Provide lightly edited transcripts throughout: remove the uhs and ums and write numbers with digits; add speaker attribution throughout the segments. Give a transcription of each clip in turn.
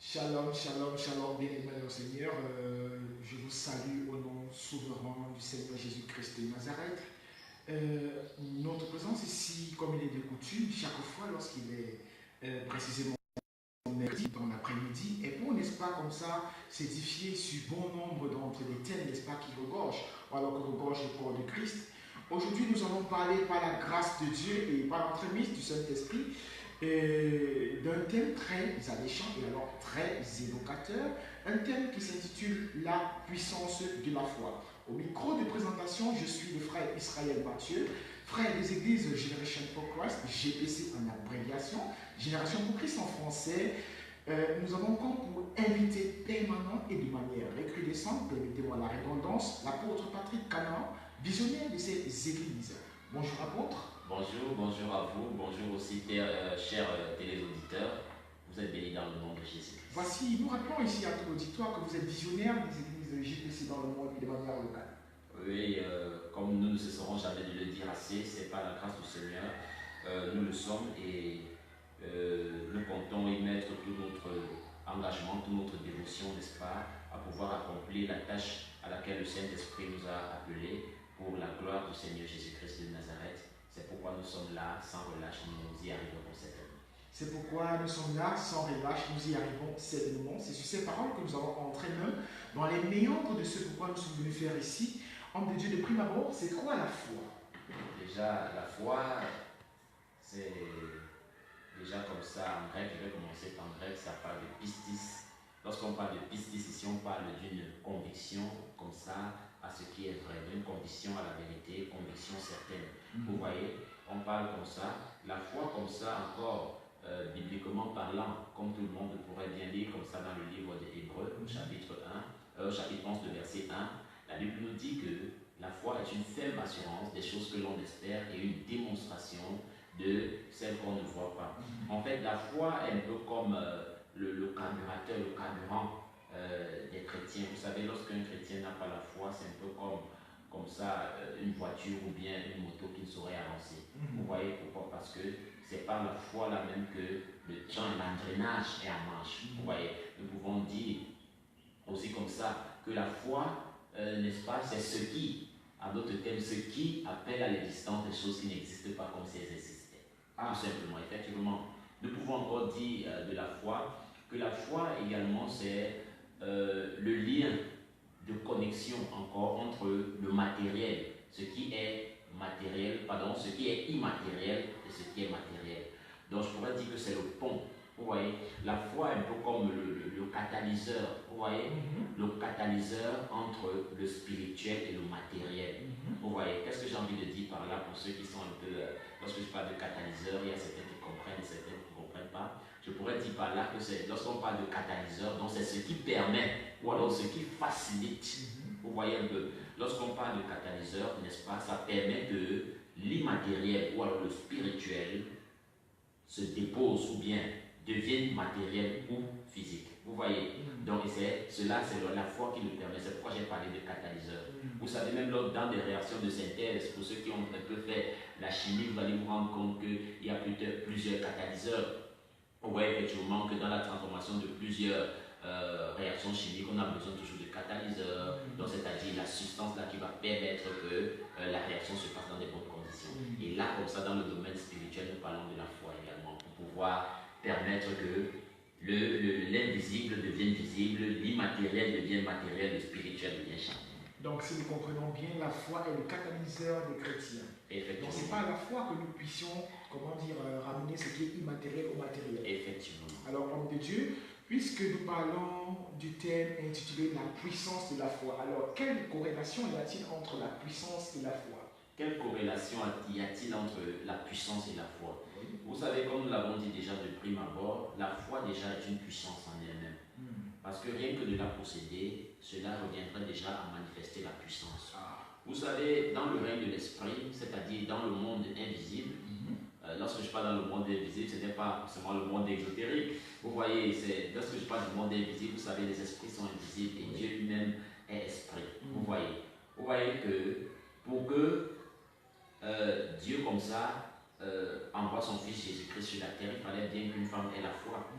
Speaker 1: Shalom, shalom, shalom, bien-aimés au Seigneur. Je vous salue au nom souverain du Seigneur Jésus-Christ de Nazareth. Notre présence ici, comme il est de coutume, chaque fois lorsqu'il est précisément mercredi dans l'après-midi, est pour, n'est-ce pas, comme ça, s'édifier sur bon nombre d'entre les thèmes, n'est-ce pas, qui regorgent, ou alors que regorge le corps de Christ. Aujourd'hui, nous allons parler par la grâce de Dieu et par l'entremise du Saint-Esprit d'un thème très alléchant et alors très évocateur, un thème qui s'intitule La puissance de la foi. Au micro de présentation, je suis le frère Israël Mathieu, frère des églises Generation for Christ, GPC en abréviation, Génération pour Christ en français. Nous avons comme pour invité permanent et de manière recrudescente, permettez-moi la redondance, l'apôtre Patrick Canard, visionnaire de ces églises. Bonjour apôtre.
Speaker 2: Bonjour, bonjour à vous, bonjour aussi chers téléauditeurs. Vous êtes bénis dans le nom de Jésus.
Speaker 1: Voici, nous rappelons ici à tout l'auditoire que vous êtes visionnaire des églises GPC dans le monde et de manière locale.
Speaker 2: Oui, comme nous ne cesserons jamais de le dire assez, c'est par la grâce du Seigneur, nous le sommes et nous comptons y mettre tout notre engagement, toute notre dévotion, n'est-ce pas, à pouvoir accomplir la tâche à laquelle le Saint-Esprit nous a appelés pour la gloire du Seigneur Jésus-Christ de Nazareth. C'est pourquoi nous sommes là, sans relâche, nous y arriverons certainement.
Speaker 1: C'est pourquoi nous sommes là, sans relâche, nous y arrivons certainement. C'est sur ces paroles que nous allons entrer même dans les méandres de ce pourquoi nous sommes venus faire ici. Homme de Dieu, de prime abord, c'est quoi la foi?
Speaker 2: Déjà, la foi, c'est déjà comme ça, en grec, je vais commencer par grec, ça parle de pistis. Lorsqu'on parle de pistis, ici on parle d'une conviction comme ça à ce qui est vrai, d'une conviction à la vérité, conviction certaine. Vous voyez, on parle comme ça. La foi comme ça encore, bibliquement parlant, comme tout le monde pourrait bien lire comme ça dans le livre des Hébreux, chapitre 11 de verset 1, la Bible nous dit que la foi est une ferme assurance des choses que l'on espère et une démonstration de celles qu'on ne voit pas. En fait, la foi est un peu comme le carburateur, le carburant des chrétiens. Vous savez, lorsqu'un chrétien n'a pas la foi, c'est un peu comme ça une voiture ou bien une moto qui ne saurait avancer. Vous voyez pourquoi? Parce que c'est par la foi là même que l'engrenage est en marche. Vous voyez, nous pouvons dire aussi comme ça que la foi, n'est-ce pas, c'est ce qui, à d'autres termes, ce qui appelle à l'existence des choses qui n'existent pas comme si elles existaient. Tout simplement, effectivement. Nous pouvons encore dire de la foi que la foi également c'est le lien de connexion encore entre le matériel, ce qui est matériel, pardon, ce qui est immatériel et ce qui est matériel. Donc je pourrais dire que c'est le pont. Vous voyez, la foi est un peu comme le catalyseur. Vous voyez, le catalyseur entre le spirituel et le matériel. Vous voyez, qu'est-ce que j'ai envie de dire par là pour ceux qui sont un peu, lorsque je parle de catalyseur, il y a certains qui comprennent et certains qui ne comprennent pas. Je pourrais dire par là que c'est, lorsqu'on parle de catalyseur, donc c'est ce qui permet, ou alors ce qui facilite. Vous voyez un peu, lorsqu'on parle de catalyseur, n'est-ce pas, ça permet que l'immatériel ou alors le spirituel se dépose ou bien devienne matériel ou physique. Vous voyez, donc cela c'est la foi qui le permet. C'est pourquoi j'ai parlé de catalyseur. Vous savez, même dans des réactions de synthèse, pour ceux qui ont un peu fait la chimie, vous allez vous rendre compte qu'il y a plusieurs catalyseurs. Vous voyez effectivement que dans la transformation de plusieurs réactions chimiques, on a besoin toujours de catalyseurs, donc c'est-à-dire la substance là qui va permettre que la réaction se passe dans des bonnes conditions. Et là, comme ça, dans le domaine spirituel, nous parlons de la foi également, pour pouvoir permettre que l'invisible devienne visible, l'immatériel devient matériel, le spirituel devient charnel.
Speaker 1: Donc, si nous comprenons bien, la foi est le catalyseur des chrétiens. Donc, ce n'est pas à la foi que nous puissions, comment dire, ramener ce qui est immatériel au matériel.
Speaker 2: Effectivement.
Speaker 1: Alors, homme de Dieu, puisque nous parlons du thème intitulé La puissance de la foi, alors quelle corrélation y a-t-il entre la puissance et la foi?
Speaker 2: Quelle corrélation y a-t-il entre la puissance et la foi? Vous savez, comme nous l'avons dit déjà de prime abord, la foi déjà est une puissance en elle-même. Parce que rien que de la posséder, cela reviendrait déjà à manifester la puissance. Vous savez, dans le règne de l'esprit, c'est-à-dire dans le monde invisible, lorsque je parle dans le monde invisible, ce n'est pas seulement le monde exotérique. Vous voyez, lorsque je parle du monde invisible, vous savez, les esprits sont invisibles et Dieu lui-même est esprit. Vous voyez que pour que Dieu comme ça envoie son fils Jésus-Christ sur la terre, il fallait bien qu'une femme ait la foi.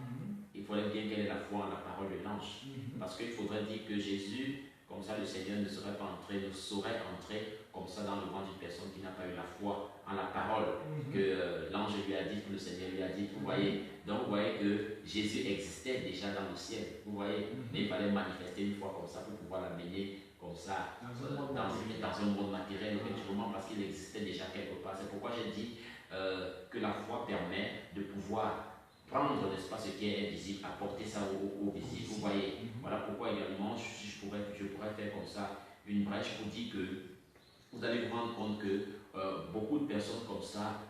Speaker 2: Il faudrait bien quelle est la foi en la parole de l'ange. Parce qu'il faudrait dire que Jésus, comme ça le Seigneur ne serait pas entré, ne saurait entrer comme ça dans le ventre d'une personne qui n'a pas eu la foi en la parole que l'ange lui a dit, que le Seigneur lui a dit. Vous voyez, donc vous voyez que Jésus existait déjà dans le ciel. Vous voyez, mais il fallait manifester une foi comme ça pour pouvoir l'amener comme ça dans un monde matériel, effectivement, parce qu'il existait déjà quelque part. C'est pourquoi j'ai dit que la foi permet de pouvoir prendre, n'est-ce pas, ce qui est invisible, apporter ça au visible. Vous voyez, voilà pourquoi également je pourrais faire comme ça une brèche pour dire que vous allez vous rendre compte que beaucoup de personnes comme ça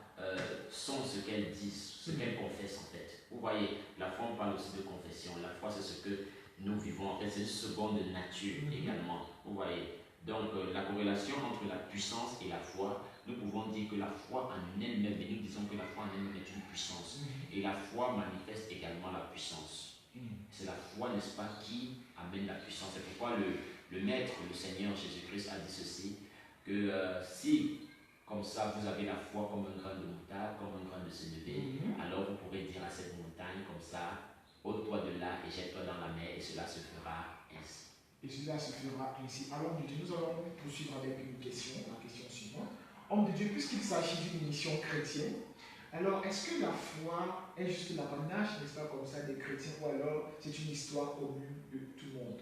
Speaker 2: sont ce qu'elles disent, ce qu'elles confessent en fait. Vous voyez, la foi, on parle aussi de confession. La foi, c'est ce que nous vivons. En fait, c'est une seconde nature également. Vous voyez. Donc, la corrélation entre la puissance et la foi, nous pouvons dire que la foi en elle-même, et nous disons que la foi en elle-même est une puissance. Et la foi manifeste également la puissance. C'est la foi, n'est-ce pas, qui amène la puissance. C'est pourquoi le Maître, le Seigneur Jésus-Christ a dit ceci, que si, comme ça, vous avez la foi comme un grain de moutarde, comme un grain de sénévé, alors vous pourrez dire à cette montagne, comme ça, ôte-toi de là et jette-toi dans la mer, et cela se fera ainsi.
Speaker 1: Et cela se fera ainsi. Alors, nous allons poursuivre avec une question, la question suivante. Homme de Dieu, puisqu'il s'agit d'une mission chrétienne, alors est-ce que la foi est juste l'apanage, n'est-ce pas, comme ça, des chrétiens, ou alors c'est une histoire commune de tout le monde?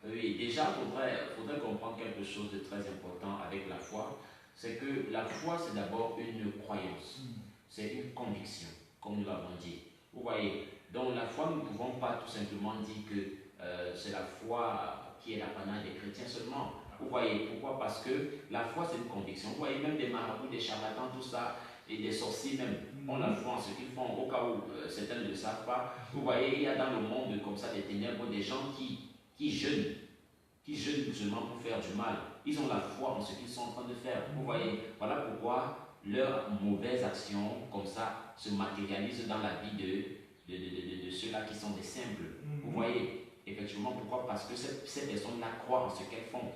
Speaker 2: Oui, déjà, il faudrait comprendre quelque chose de très important avec la foi. C'est que la foi, c'est d'abord une croyance. C'est une conviction, comme nous l'avons dit. Vous voyez, donc la foi, nous ne pouvons pas tout simplement dire que c'est la foi qui est l'apanage des chrétiens seulement. Vous voyez, pourquoi? Parce que la foi, c'est une conviction. Vous voyez, même des marabouts, des charlatans, tout ça, et des sorciers même, ont la foi en ce qu'ils font, au cas où certains ne le savent pas. Vous voyez, il y a dans le monde comme ça des ténèbres des gens qui jeûnent seulement pour faire du mal. Ils ont la foi en ce qu'ils sont en train de faire. Vous voyez, voilà pourquoi leurs mauvaises actions, comme ça, se matérialisent dans la vie de ceux-là qui sont des simples. Vous voyez, effectivement, pourquoi? Parce que ces personnes-là croient en ce qu'elles font.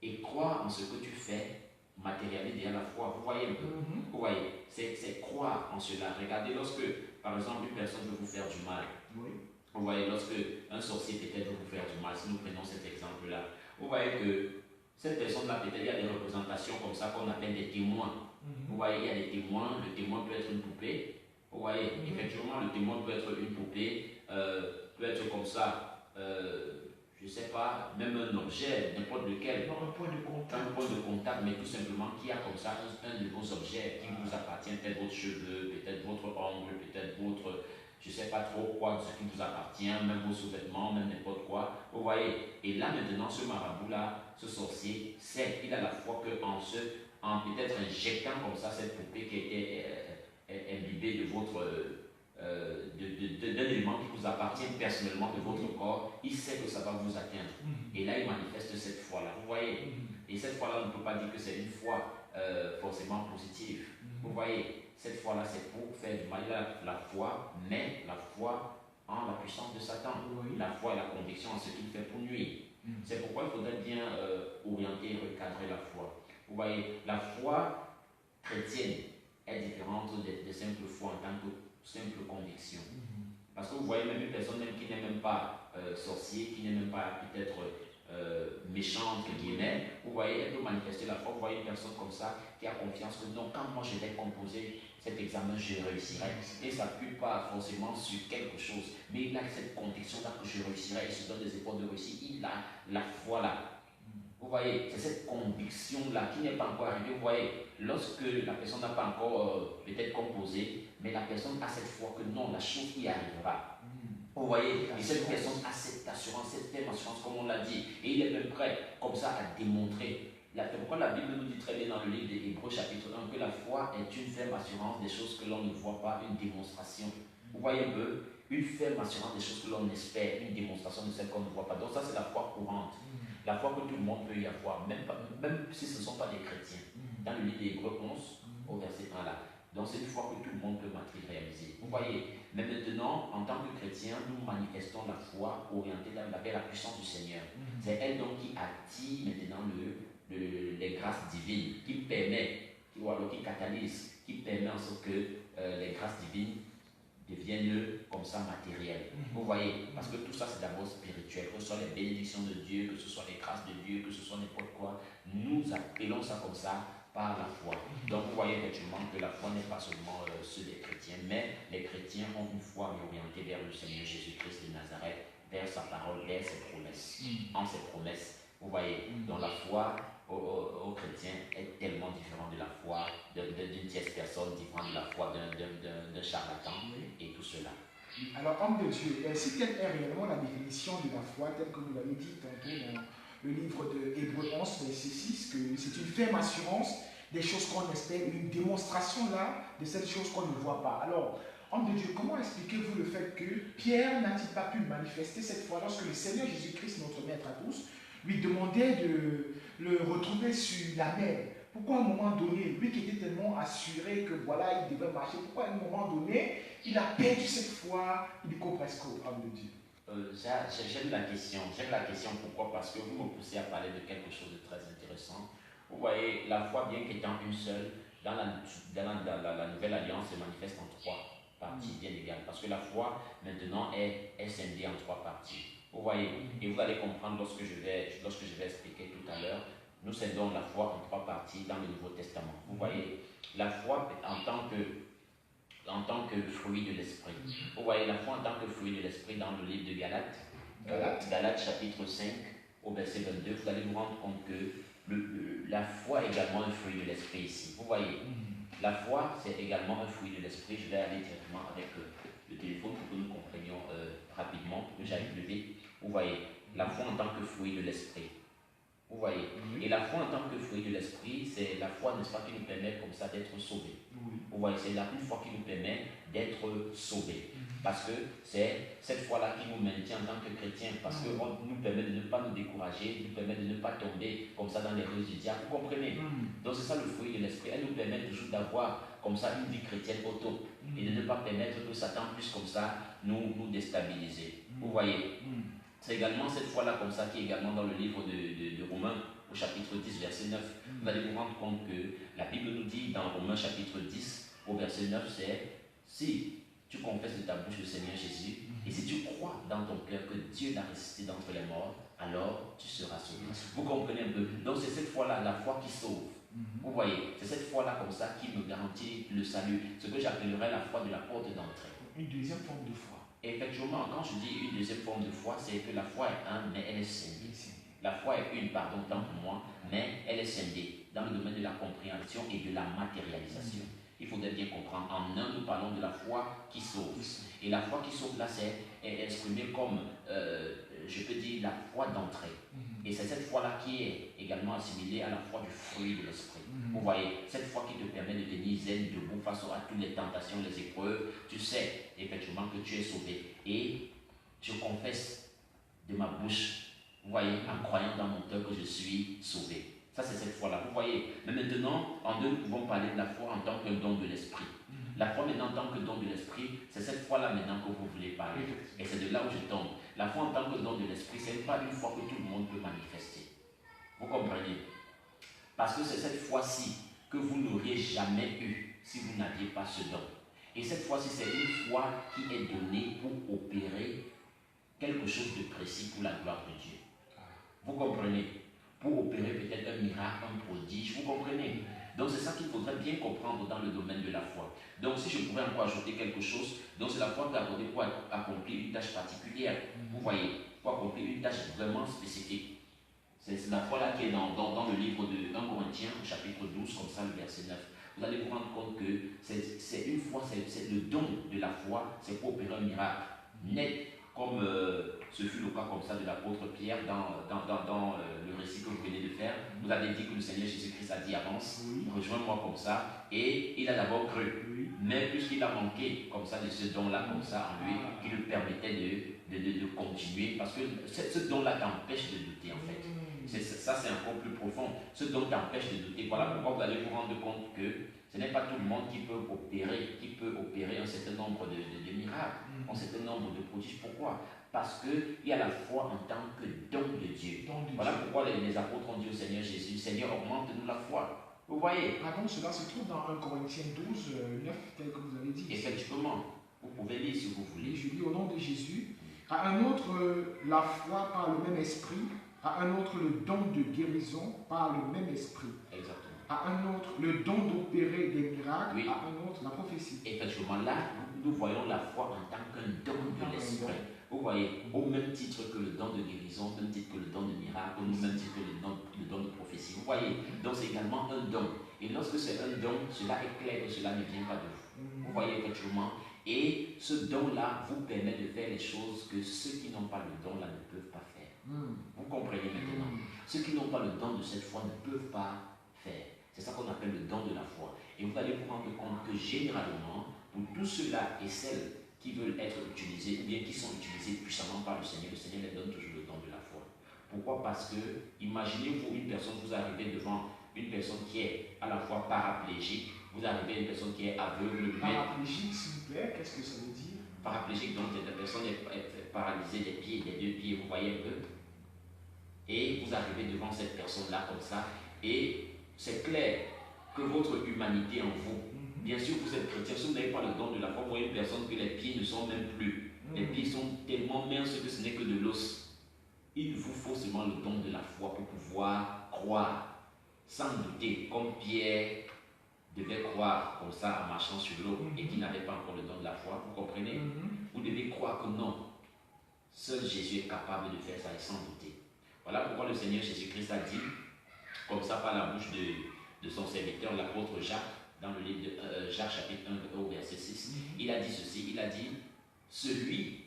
Speaker 2: Et croire en ce que tu fais matérialise déjà la foi. Vous voyez un peu? Vous voyez, c'est croire en cela. Regardez, lorsque, par exemple, une personne veut vous faire du mal. Vous voyez, lorsque un sorcier peut-être veut vous faire du mal, si nous prenons cet exemple-là, vous voyez que cette personne-là, peut-être, il y a des représentations comme ça qu'on appelle des témoins. Vous voyez, il y a des témoins. Le témoin peut être une poupée. Vous voyez, effectivement, le témoin peut être une poupée, peut être comme ça, je ne sais pas, même un objet, n'importe lequel.
Speaker 1: Un point de contact.
Speaker 2: Un point de contact, mais tout simplement qui a comme ça un de vos objets qui vous appartient, peut-être votre cheveu, peut-être votre ongle, peut-être votre, je ne sais pas trop quoi, ce qui vous appartient, même vos sous-vêtements, même n'importe quoi. Vous voyez, et là maintenant, ce marabout-là, ce sorcier, sait, il a la foi qu'en peut-être injectant comme ça cette poupée qui était imbibée de votre, d'un élément qui vous appartient personnellement de votre corps, il sait que ça va vous atteindre. Et là, il manifeste cette foi-là. Vous voyez, et cette foi-là, on ne peut pas dire que c'est une foi forcément positive. Vous voyez, cette foi-là, c'est pour faire du mal. Il a la foi, mais la foi en la puissance de Satan. La foi et la conviction en ce qu'il fait pour nuire. C'est pourquoi il faudrait bien orienter et recadrer la foi. Vous voyez, la foi chrétienne est différente des simples foi en tant que simple conviction. Parce que vous voyez même une personne même qui n'est même pas sorcier, qui n'est même pas peut-être méchant, entre guillemets, vous voyez, elle peut manifester la foi. Vous voyez une personne comme ça qui a confiance que non, quand moi je vais composer cet examen, je réussirai. Et ça ne s'appuie pas forcément sur quelque chose, mais il a cette conviction-là que je réussirai, il se donne des efforts de réussir, il a la foi là. Vous voyez, c'est cette conviction-là qui n'est pas encore arrivée. Vous voyez, lorsque la personne n'a pas encore peut-être composé, mais la personne a cette foi que non, la chose y arrivera. Vous voyez, et cette personne a cette assurance, cette ferme assurance, comme on l'a dit, et il est même prêt, comme ça, à démontrer. C'est pourquoi la Bible nous dit très bien dans le livre d'Hébreux chapitre 1 que la foi est une ferme assurance des choses que l'on ne voit pas, une démonstration. Vous voyez un peu, une ferme assurance des choses que l'on espère, une démonstration de celles qu'on ne voit pas. Donc ça, c'est la foi courante. La foi que tout le monde peut y avoir, même si ce ne sont pas des chrétiens. Dans le livre d'Hébreux 11, au verset 1 là. Donc c'est une foi que tout le monde peut matérialiser. Vous voyez, mais maintenant, en tant que chrétiens, nous manifestons la foi orientée vers la puissance du Seigneur. C'est elle donc qui attire maintenant les grâces divines, qui permet, ou alors qui catalyse, qui permet en sorte que les grâces divines deviennent comme ça matériels. Vous voyez, parce que tout ça c'est d'abord spirituel, que ce soit les bénédictions de Dieu, que ce soit les grâces de Dieu, que ce soit n'importe quoi, nous appelons ça comme ça par la foi. Donc vous voyez effectivement que la foi n'est pas seulement ceux des chrétiens, mais les chrétiens ont une foi orientée vers le Seigneur Jésus-Christ de Nazareth, vers sa parole, vers ses promesses. En ses promesses, vous voyez, donc la foi aux chrétiens est tellement différente de la foi d'une tierce personne, différente de la foi d'un charlatan et tout cela.
Speaker 1: Alors, homme de Dieu, si telle est réellement la définition de la foi, telle que vous l'avez dit tantôt dans le livre de Hébreux 11, verset 6, que c'est une ferme assurance des choses qu'on espère, une démonstration là de cette chose qu'on ne voit pas. Alors, homme de Dieu, comment expliquez-vous le fait que Pierre n'a-t-il pas pu manifester cette foi lorsque le Seigneur Jésus-Christ, notre Maître à tous, lui demandait de le retrouver sur la mer? Pourquoi à un moment donné, lui qui était tellement assuré que voilà, il devait marcher, pourquoi à un moment donné, il a perdu cette foi illico presto, homme de Dieu?
Speaker 2: J'aime la question. J'aime la question pourquoi? Parce que vous me poussez à parler de quelque chose de très intéressant. Vous voyez, la foi, bien qu'étant une seule, dans la nouvelle alliance, se manifeste en trois parties bien égales. Parce que la foi, maintenant, est scindée en trois parties. Vous voyez, et vous allez comprendre lorsque je vais expliquer tout à l'heure, nous scindons la foi en trois parties dans le Nouveau Testament. Vous voyez, la foi en tant que fruit de l'esprit. Vous voyez, la foi en tant que fruit de l'esprit dans le livre de Galates chapitre 5, au verset 22, vous allez vous rendre compte que la foi est également un fruit de l'esprit ici. Vous voyez, la foi, c'est également un fruit de l'esprit. Je vais aller directement avec le téléphone pour que nous comprenions rapidement, pour que j'aille plus vite. Vous voyez, la foi en tant que fruit de l'esprit. Vous voyez, et la foi en tant que fruit de l'esprit, c'est la foi, n'est-ce pas, qui nous permet comme ça d'être sauvés. Vous voyez, c'est la foi qui nous permet d'être sauvés. Parce que c'est cette foi-là qui nous maintient en tant que chrétiens, parce que nous permet de ne pas nous décourager, nous permet de ne pas tomber comme ça dans les ruses du diable. Vous comprenez? Donc c'est ça le fruit de l'esprit. Elle nous permet toujours d'avoir comme ça une vie chrétienne au top et de ne pas permettre que Satan puisse comme ça nous déstabiliser. Vous voyez? C'est également cette foi-là comme ça qui est également dans le livre de Romains au chapitre 10, verset 9. Vous allez vous rendre compte que la Bible nous dit dans Romains chapitre 10, au verset 9, c'est si tu confesses de ta bouche le Seigneur Jésus et si tu crois dans ton cœur que Dieu l'a ressuscité d'entre les morts, alors tu seras sauvé. Vous comprenez un peu? Donc c'est cette foi-là, la foi qui sauve. Vous voyez, c'est cette foi-là comme ça qui me garantit le salut, ce que j'appellerais la foi de la porte d'entrée.
Speaker 1: Une deuxième forme de foi.
Speaker 2: Et effectivement, quand je dis une deuxième forme de foi, c'est que la foi est un, mais elle est scindée. La foi est une, pardon, tant pour moi, mais elle est scindée dans le domaine de la compréhension et de la matérialisation. Il faudrait bien comprendre. En un, nous parlons de la foi qui sauve. Et la foi qui sauve, là, c'est exprimé comme, je peux dire, la foi d'entrée. Et c'est cette foi-là qui est également assimilée à la foi du fruit de l'esprit. Vous voyez, cette foi qui te permet de tenir zen debout face à toutes les tentations, les épreuves. Tu sais effectivement que tu es sauvé. Et je confesse de ma bouche, vous voyez, en croyant dans mon cœur que je suis sauvé. Ça, c'est cette foi-là. Vous voyez, mais maintenant, en deux, nous pouvons parler de la foi en tant que don de l'esprit. La foi maintenant en tant que don de l'esprit, c'est cette foi-là maintenant que vous voulez parler. Et c'est de là où je tombe. La foi en tant que don de l'esprit, ce n'est pas une foi que tout le monde peut manifester. Vous comprenez? Parce que c'est cette foi-ci que vous n'auriez jamais eue si vous n'aviez pas ce don. Et cette fois-ci, c'est une foi qui est donnée pour opérer quelque chose de précis pour la gloire de Dieu. Vous comprenez? Pour opérer peut-être un miracle, un prodige, vous comprenez? Donc c'est ça qu'il faudrait bien comprendre dans le domaine de la foi. Donc si je pouvais encore ajouter quelque chose, donc c'est la foi qui est accordée pour accomplir une tâche particulière. Vous voyez, pour accomplir une tâche vraiment spécifique. C'est la foi là qui est dans le livre de 1 Corinthiens, au chapitre 12, comme ça, le verset 9. Vous allez vous rendre compte que c'est une foi, c'est le don de la foi, c'est pour opérer un miracle net, comme ce fut le cas comme ça de l'apôtre Pierre dans le récit que vous venez de faire. Vous avez dit que le Seigneur Jésus-Christ a dit avance, rejoins-moi comme ça, et il a d'abord cru. Mais puisqu'il a manqué comme ça de ce don-là comme ça en lui, qui lui permettait de continuer, parce que ce don-là t'empêche de douter en fait. Ça c'est encore plus profond. Ce don t'empêche de douter. Voilà pourquoi vous allez vous rendre compte que ce n'est pas tout le monde qui peut opérer un certain nombre de miracles, un certain nombre de prodiges. Pourquoi? Parce qu'il y a la foi en tant que don de Dieu. Voilà pourquoi les apôtres ont dit au Seigneur Jésus, Seigneur, augmente-nous la foi. Vous voyez?
Speaker 1: Ah bon, cela se trouve dans 1 Corinthiens 12, 9, tel que vous avez dit.
Speaker 2: Effectivement. Vous pouvez lire si vous voulez.
Speaker 1: Et je lis au nom de Jésus. À un autre, la foi par le même esprit. À un autre, le don de guérison par le même esprit.
Speaker 2: Exactement.
Speaker 1: À un autre, le don d'opérer des miracles.
Speaker 2: Oui.
Speaker 1: À un autre, la prophétie.
Speaker 2: Effectivement, là, nous voyons la foi en tant qu'un don de l'esprit. Vous voyez, au même titre que le don de guérison, au même titre que le don de miracle, au même titre que le don de prophétie. Vous voyez, donc c'est également un don. Et lorsque c'est un don, cela est clair que cela ne vient pas de vous. Vous voyez, effectivement. Et ce don-là vous permet de faire les choses que ceux qui n'ont pas le don-là ne peuvent pas faire. Vous comprenez maintenant? Ceux qui n'ont pas le don de cette foi ne peuvent pas faire. C'est ça qu'on appelle le don de la foi. Et vous allez vous rendre compte que généralement, pour tous ceux-là et celles qui veulent être utilisés, ou bien qui sont utilisés puissamment par le Seigneur les donne toujours le don de la foi. Pourquoi? Parce que, imaginez-vous une personne, vous arrivez devant une personne qui est à la fois paraplégique, vous arrivez à une personne qui est aveugle.
Speaker 1: Paraplégique, s'il vous plaît, qu'est-ce que ça veut dire? Paraplégique,
Speaker 2: donc la personne est paralysée des pieds, des deux pieds, vous voyez un peu. Et vous arrivez devant cette personne-là comme ça, et c'est clair que votre humanité en vous, bien sûr vous êtes chrétien, si vous n'avez pas le don de la foi, vous voyez une personne que les pieds ne sont même plus, les pieds sont tellement minces que ce n'est que de l'os. Il vous faut seulement le don de la foi pour pouvoir croire, sans douter, comme Pierre devait croire comme ça en marchant sur l'eau et qui n'avait pas encore le don de la foi. Vous comprenez? Vous devez croire que non, seul Jésus est capable de faire ça et sans douter. Voilà pourquoi le Seigneur Jésus-Christ a dit, comme ça par la bouche de son serviteur, l'apôtre Jacques, dans le livre de Jacques chapitre 1 au verset 6, il a dit ceci, il a dit, celui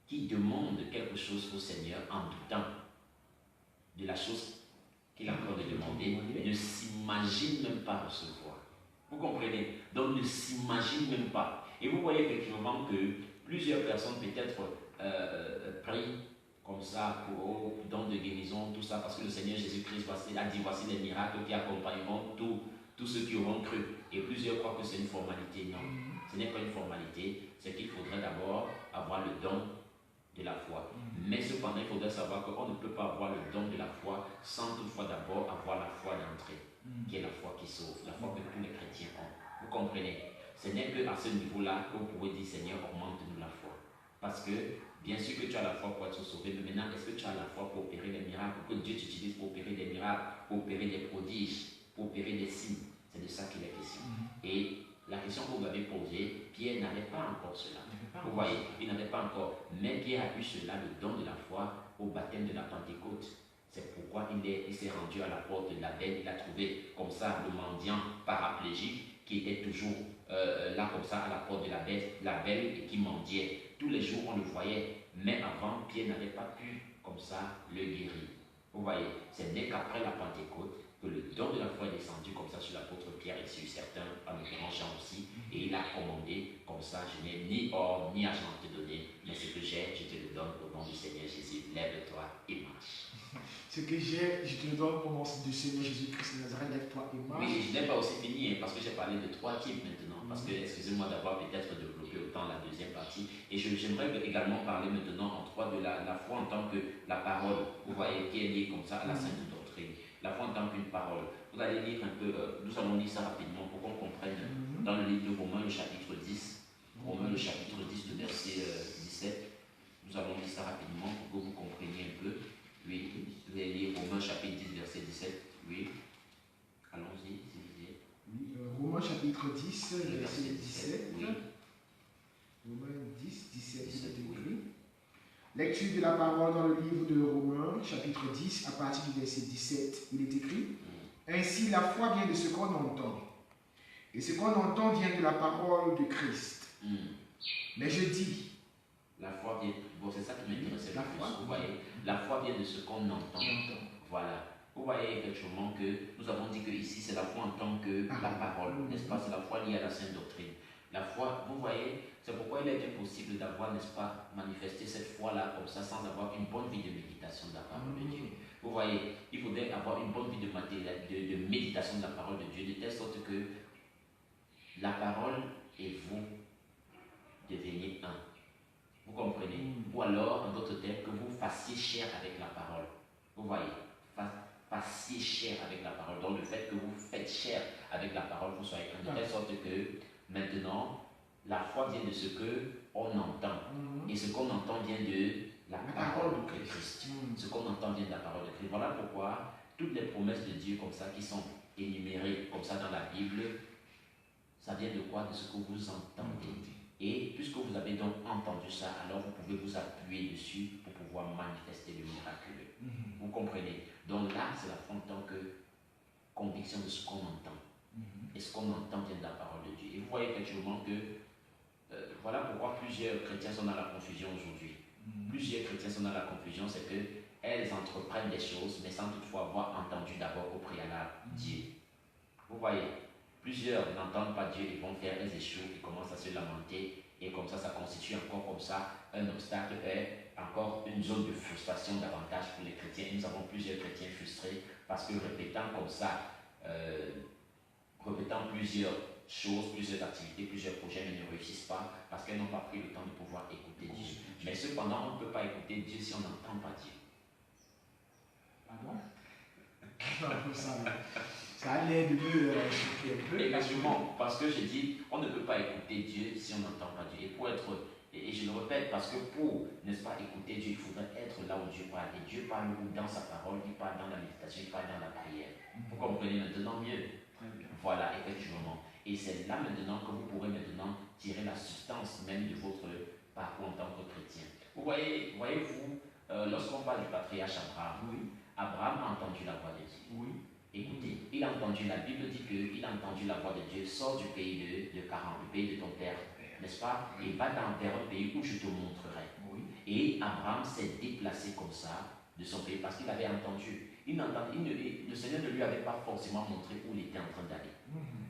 Speaker 2: qui demande quelque chose au Seigneur en doutant de la chose qu'il a encore de demander, ne s'imagine même pas recevoir. Vous comprenez? Donc ne s'imagine même pas. Et vous voyez effectivement que plusieurs personnes peut-être prient comme ça pour don de guérison, tout ça, parce que le Seigneur Jésus-Christ a dit voici les miracles qui accompagneront tous ceux qui auront cru. Et plusieurs croient que c'est une formalité. Non, ce n'est pas une formalité, c'est qu'il faudrait d'abord avoir le don de la foi. Mais cependant, il faudrait savoir qu'on ne peut pas avoir le don de la foi sans toutefois d'abord avoir la foi d'entrée, qui est la foi qui sauve, la foi que tous les chrétiens ont. Vous comprenez? Ce n'est qu'à ce niveau-là que vous pouvez dire Seigneur, augmente-nous la foi. Parce que, bien sûr que tu as la foi pour être sauvé, mais maintenant, est-ce que tu as la foi pour opérer des miracles, que Dieu t'utilise pour opérer des miracles, pour opérer des prodiges, pour opérer des signes? C'est de ça qu'il est question. Et la question que vous avez posée, Pierre n'avait pas encore cela. Vous voyez, il n'avait pas encore. Mais Pierre a eu cela, le don de la foi, au baptême de la Pentecôte. C'est pourquoi il s'est rendu à la porte de la bête. Il a trouvé comme ça le mendiant paraplégique qui était toujours là comme ça à la porte de la belle et qui mendiait. Tous les jours on le voyait. Mais avant, Pierre n'avait pas pu comme ça le guérir. Vous voyez, c'est n'est qu'après la Pentecôte que le don de la foi est descendu comme ça sur l'apôtre Pierre et sur certains, en l'occurrence Jean aussi, et il a commandé comme ça, je n'ai ni or ni argent à te donner, mais ce que j'ai, je te le donne au nom du Seigneur Jésus, lève-toi et marche.
Speaker 1: Ce que j'ai, je te le donne au nom du Seigneur Jésus-Christ de Nazareth, lève-toi et marche.
Speaker 2: Oui, je n'ai pas aussi fini, parce que j'ai parlé de 3 types maintenant, parce que, excusez-moi d'avoir peut-être développé autant la deuxième partie, et j'aimerais également parler maintenant en 3 de la foi en tant que la parole, vous voyez, qui est liée comme ça à la sainte doctrine. La foi en tant qu'une parole. Vous allez lire un peu, nous allons lire ça rapidement pour qu'on comprenne dans le livre de Romains, le chapitre 10. Romains, le chapitre 10, le verset 17. Nous allons lire ça rapidement pour que vous compreniez un peu. Oui, vous allez lire Romains, chapitre 10, verset 17. Oui, allons-y, si vous dites.
Speaker 1: Oui, Romains, chapitre 10, verset 17.
Speaker 2: Oui.
Speaker 1: Romains 10, 17, c'est écrit. Lecture de la parole dans le livre de Romains, chapitre 10, à partir du verset 17, il est écrit: ainsi, la foi vient de ce qu'on entend, et ce qu'on entend vient de la parole de Christ. Mais je dis,
Speaker 2: la foi vient, bon, c'est ça qui m'intéresse le plus, vous voyez, la foi vient de ce qu'on entend. Voilà. Vous voyez effectivement que nous avons dit que ici c'est la foi en tant que la parole, n'est-ce pas? C'est la foi liée à la sainte doctrine. La foi, vous voyez, c'est pourquoi il est impossible d'avoir, n'est-ce pas, manifesté cette foi-là comme ça sans avoir une bonne vie de méditation de la parole de Dieu. Vous voyez, il faudrait avoir une bonne vie de méditation de la parole de Dieu, de telle sorte que la parole et vous deveniez un. Vous comprenez? Ou alors, en d'autres termes, que vous fassiez chair avec la parole. Vous voyez, fassiez chair avec la parole. Donc le fait que vous faites chair avec la parole, vous soyez un, de telle sorte que maintenant, La foi vient de ce qu'on entend. Et ce qu'on entend vient de la parole de Christ. Ce qu'on entend vient de la parole de Christ. Voilà pourquoi toutes les promesses de Dieu comme ça qui sont énumérées comme ça dans la Bible, ça vient de quoi? De ce que vous entendez. Et puisque vous avez donc entendu ça, alors vous pouvez vous appuyer dessus pour pouvoir manifester le miraculeux. Vous comprenez? Donc là, c'est la foi en tant que conviction de ce qu'on entend. Et ce qu'on entend vient de la parole de Dieu. Et vous voyez effectivement que voilà pourquoi plusieurs chrétiens sont dans la confusion aujourd'hui. Plusieurs chrétiens sont dans la confusion, c'est qu'elles entreprennent des choses, mais sans toutefois avoir entendu d'abord au préalable Dieu. Vous voyez, plusieurs n'entendent pas Dieu, ils vont faire, elles échouent, ils commencent à se lamenter, et comme ça constitue encore comme ça un obstacle et encore une zone de frustration davantage pour les chrétiens. Et nous avons plusieurs chrétiens frustrés parce que répétant comme ça, répétant plusieurs choses, plusieurs activités, plusieurs projets, mais ne réussissent pas parce qu'elles n'ont pas pris le temps de pouvoir écouter Dieu. Mais cependant, on ne peut pas écouter Dieu si on n'entend pas Dieu.
Speaker 1: Pardon? Ça a l'air de me choquer un peu.
Speaker 2: Exactement, parce que je dis, on ne peut pas écouter Dieu si on n'entend pas Dieu. Et pour être, et je le répète, parce que pour, n'est-ce pas, écouter Dieu, il faudrait être là où Dieu parle. Et Dieu parle dans sa parole, il parle dans la méditation, il parle dans la prière. Vous comprenez maintenant mieux?
Speaker 1: Très bien.
Speaker 2: Voilà, effectivement. Et c'est là maintenant que vous pourrez maintenant tirer la substance même de votre parcours en tant que chrétien. Voyez-vous, lorsqu'on parle du patriarche Abraham, Abraham a entendu la voix de Dieu. Écoutez, il a entendu, la Bible dit qu'il a entendu la voix de Dieu, sors du pays de Canaan, le pays de ton père, n'est-ce pas? Et va vers un pays où je te montrerai. Et Abraham s'est déplacé comme ça de son pays parce qu'il avait entendu. Le Seigneur ne lui avait pas forcément montré où il était en train d'aller.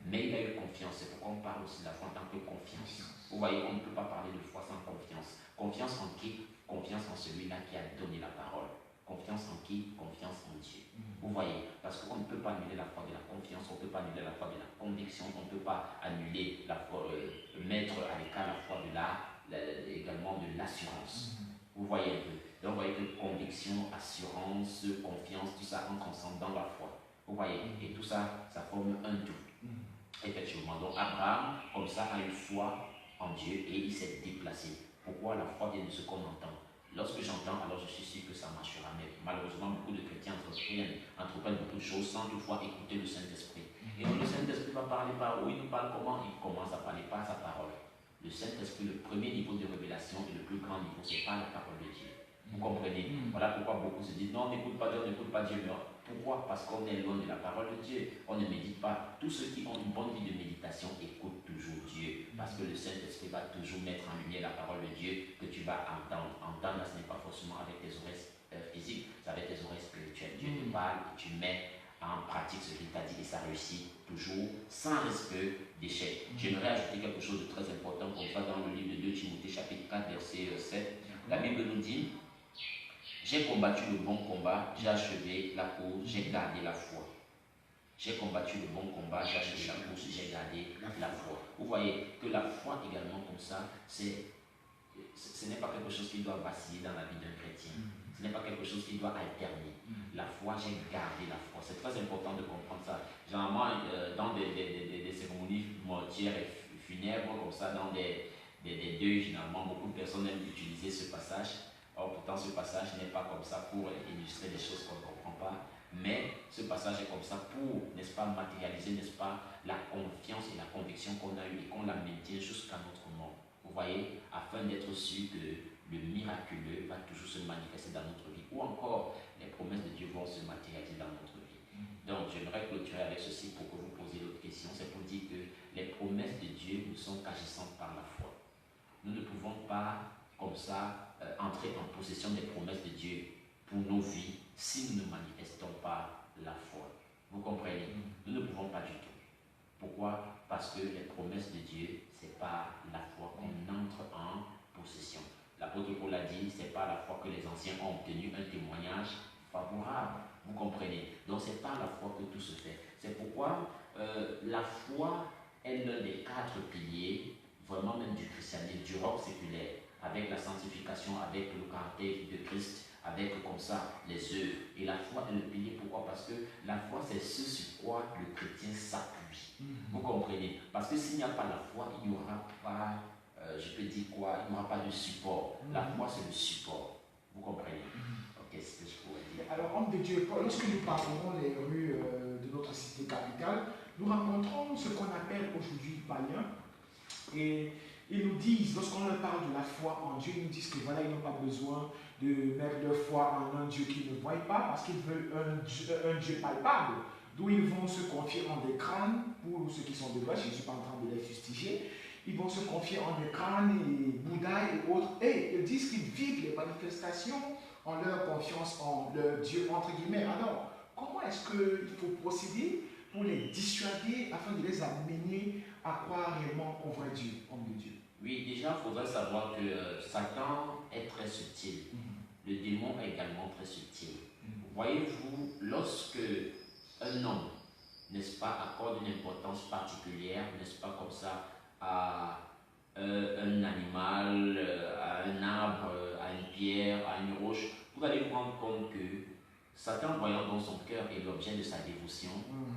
Speaker 2: Mais il a eu confiance. C'est pourquoi on parle aussi de la foi en tant que confiance. Vous voyez, on ne peut pas parler de foi sans confiance. Confiance en qui? Confiance en celui-là qui a donné la parole. Confiance en qui? Confiance en Dieu. Vous voyez, parce qu'on ne peut pas annuler la foi de la confiance, on ne peut pas annuler la foi de la conviction, on ne peut pas annuler la foi, mettre à l'écart la foi également de l'assurance. Vous voyez un peu. Donc vous voyez que conviction, assurance, confiance, tout ça entre ensemble dans la foi. Vous voyez, et tout ça, ça forme un tout. Effectivement. Donc Abraham, comme ça, a eu foi en Dieu et il s'est déplacé. Pourquoi? La foi vient de ce qu'on entend. Lorsque j'entends, alors je suis sûr que ça marchera. Mais malheureusement, beaucoup de chrétiens entreprennent beaucoup de choses sans toutefois écouter le Saint-Esprit. Et donc le Saint-Esprit va parler par où? Il nous parle comment? Il commence à parler par sa parole. Le Saint-Esprit, le premier niveau de révélation et le plus grand niveau, c'est pas la parole de Dieu. Vous comprenez? Voilà pourquoi beaucoup se disent non, on n'écoute pas Dieu, on n'écoute pas Dieu. Mais pourquoi? Parce qu'on est loin de la parole de Dieu. On ne médite pas. Tous ceux qui ont une bonne vie de méditation écoutent toujours Dieu. Parce que le Saint-Esprit va toujours mettre en lumière la parole de Dieu que tu vas entendre. Entendre, ce n'est pas forcément avec tes oreilles physiques, c'est avec tes oreilles spirituelles. Dieu te parle et tu mets en pratique ce qu'il t'a dit et ça réussit toujours sans risque d'échec. J'aimerais ajouter quelque chose de très important comme ça dans le livre de 2 Timothée chapitre 4 verset 7. La Bible nous dit: j'ai combattu le bon combat, j'ai achevé la course, j'ai gardé la foi. J'ai combattu le bon combat, j'ai achevé la course, j'ai gardé la foi. Vous voyez que la foi également comme ça, ce n'est pas quelque chose qui doit vaciller dans la vie d'un chrétien. Ce n'est pas quelque chose qui doit alterner. La foi, j'ai gardé la foi. C'est très important de comprendre ça. Généralement, dans des cérémonies mortières et funèbres, comme ça, dans des deuils, généralement, beaucoup de personnes aiment utiliser ce passage. Or, pourtant, ce passage n'est pas comme ça pour illustrer des choses qu'on ne comprend pas. Mais ce passage est comme ça pour, n'est-ce pas, matérialiser, n'est-ce pas, la confiance et la conviction qu'on a eue et qu'on la maintient jusqu'à notre mort. Vous voyez, afin d'être sûr que le miraculeux va toujours se manifester dans notre vie, ou encore les promesses de Dieu vont se matérialiser dans notre vie. Donc, j'aimerais clôturer avec ceci pour que vous posiez d'autres questions. C'est pour dire que les promesses de Dieu ne sont qu'agissantes par la foi. Nous ne pouvons pas, comme ça, entrer en possession des promesses de Dieu pour nos vies si nous ne manifestons pas la foi. Vous comprenez? Nous ne pouvons pas du tout. Pourquoi? Parce que les promesses de Dieu, c'est pas la foi qu'on entre en possession. L'apôtre Paul a dit, c'est pas la foi que les anciens ont obtenu un témoignage favorable. Vous comprenez? Donc c'est par la foi que tout se fait. C'est pourquoi la foi est l'un des 4 piliers, vraiment même du christianisme, du roc séculaire. avec la sanctification, avec le caractère de Christ, avec comme ça les œuvres. Et la foi est le pilier. Pourquoi? Parce que la foi, c'est ce sur quoi le chrétien s'appuie. Vous comprenez? Parce que s'il n'y a pas la foi, il n'y aura pas, je peux dire quoi, il n'y aura pas de support. La foi, c'est le support. Vous comprenez? Qu'est-ce que je pourrais dire?
Speaker 1: Alors, homme de Dieu, lorsque nous parcourons les rues de notre cité capitale, nous rencontrons ce qu'on appelle aujourd'hui païens. Et ils nous disent, lorsqu'on leur parle de la foi en Dieu, ils nous disent que voilà, ils n'ont pas besoin de mettre leur foi en un Dieu qu'ils ne voient pas, parce qu'ils veulent un Dieu palpable, d'où ils vont se confier en des crânes, pour ceux qui sont de droite, je ne suis pas en train de les fustiger, ils vont se confier en des crânes et Bouddha et autres, et ils disent qu'ils vivent les manifestations en leur confiance en leur Dieu, entre guillemets. Alors, comment est-ce qu'il faut procéder pour les dissuader afin de les amener à croire réellement au vrai Dieu, homme de Dieu?
Speaker 2: Oui, déjà, il faudrait savoir que Satan est très subtil. Le démon est également très subtil. Voyez-vous, lorsque un homme, n'est-ce pas, accorde une importance particulière, n'est-ce pas, comme ça, à un animal, à un arbre, à une pierre, à une roche, vous allez vous rendre compte que Satan, voyant dans son cœur et l'objet de sa dévotion,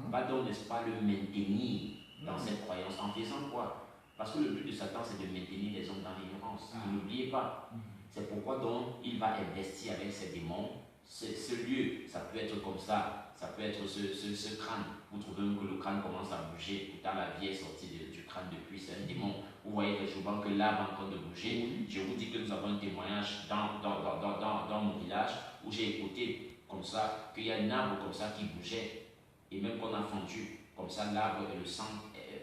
Speaker 2: va donc, n'est-ce pas, le maintenir dans cette croyance. En faisant quoi? Parce que le but de Satan, c'est de maintenir les hommes dans l'ignorance. N'oubliez pas. C'est pourquoi donc il va investir avec ces démons. Ce lieu, ça peut être comme ça peut être ce crâne. Vous trouvez même que le crâne commence à bouger. Pourtant, la vie est sortie du crâne depuis, c'est un démon. Vous voyez souvent que l'arbre est en train de bouger. Je vous dis que nous avons un témoignage dans mon village où j'ai écouté comme ça qu'il y a un arbre comme ça qui bougeait. Et même qu'on a fendu, comme ça l'arbre et le sang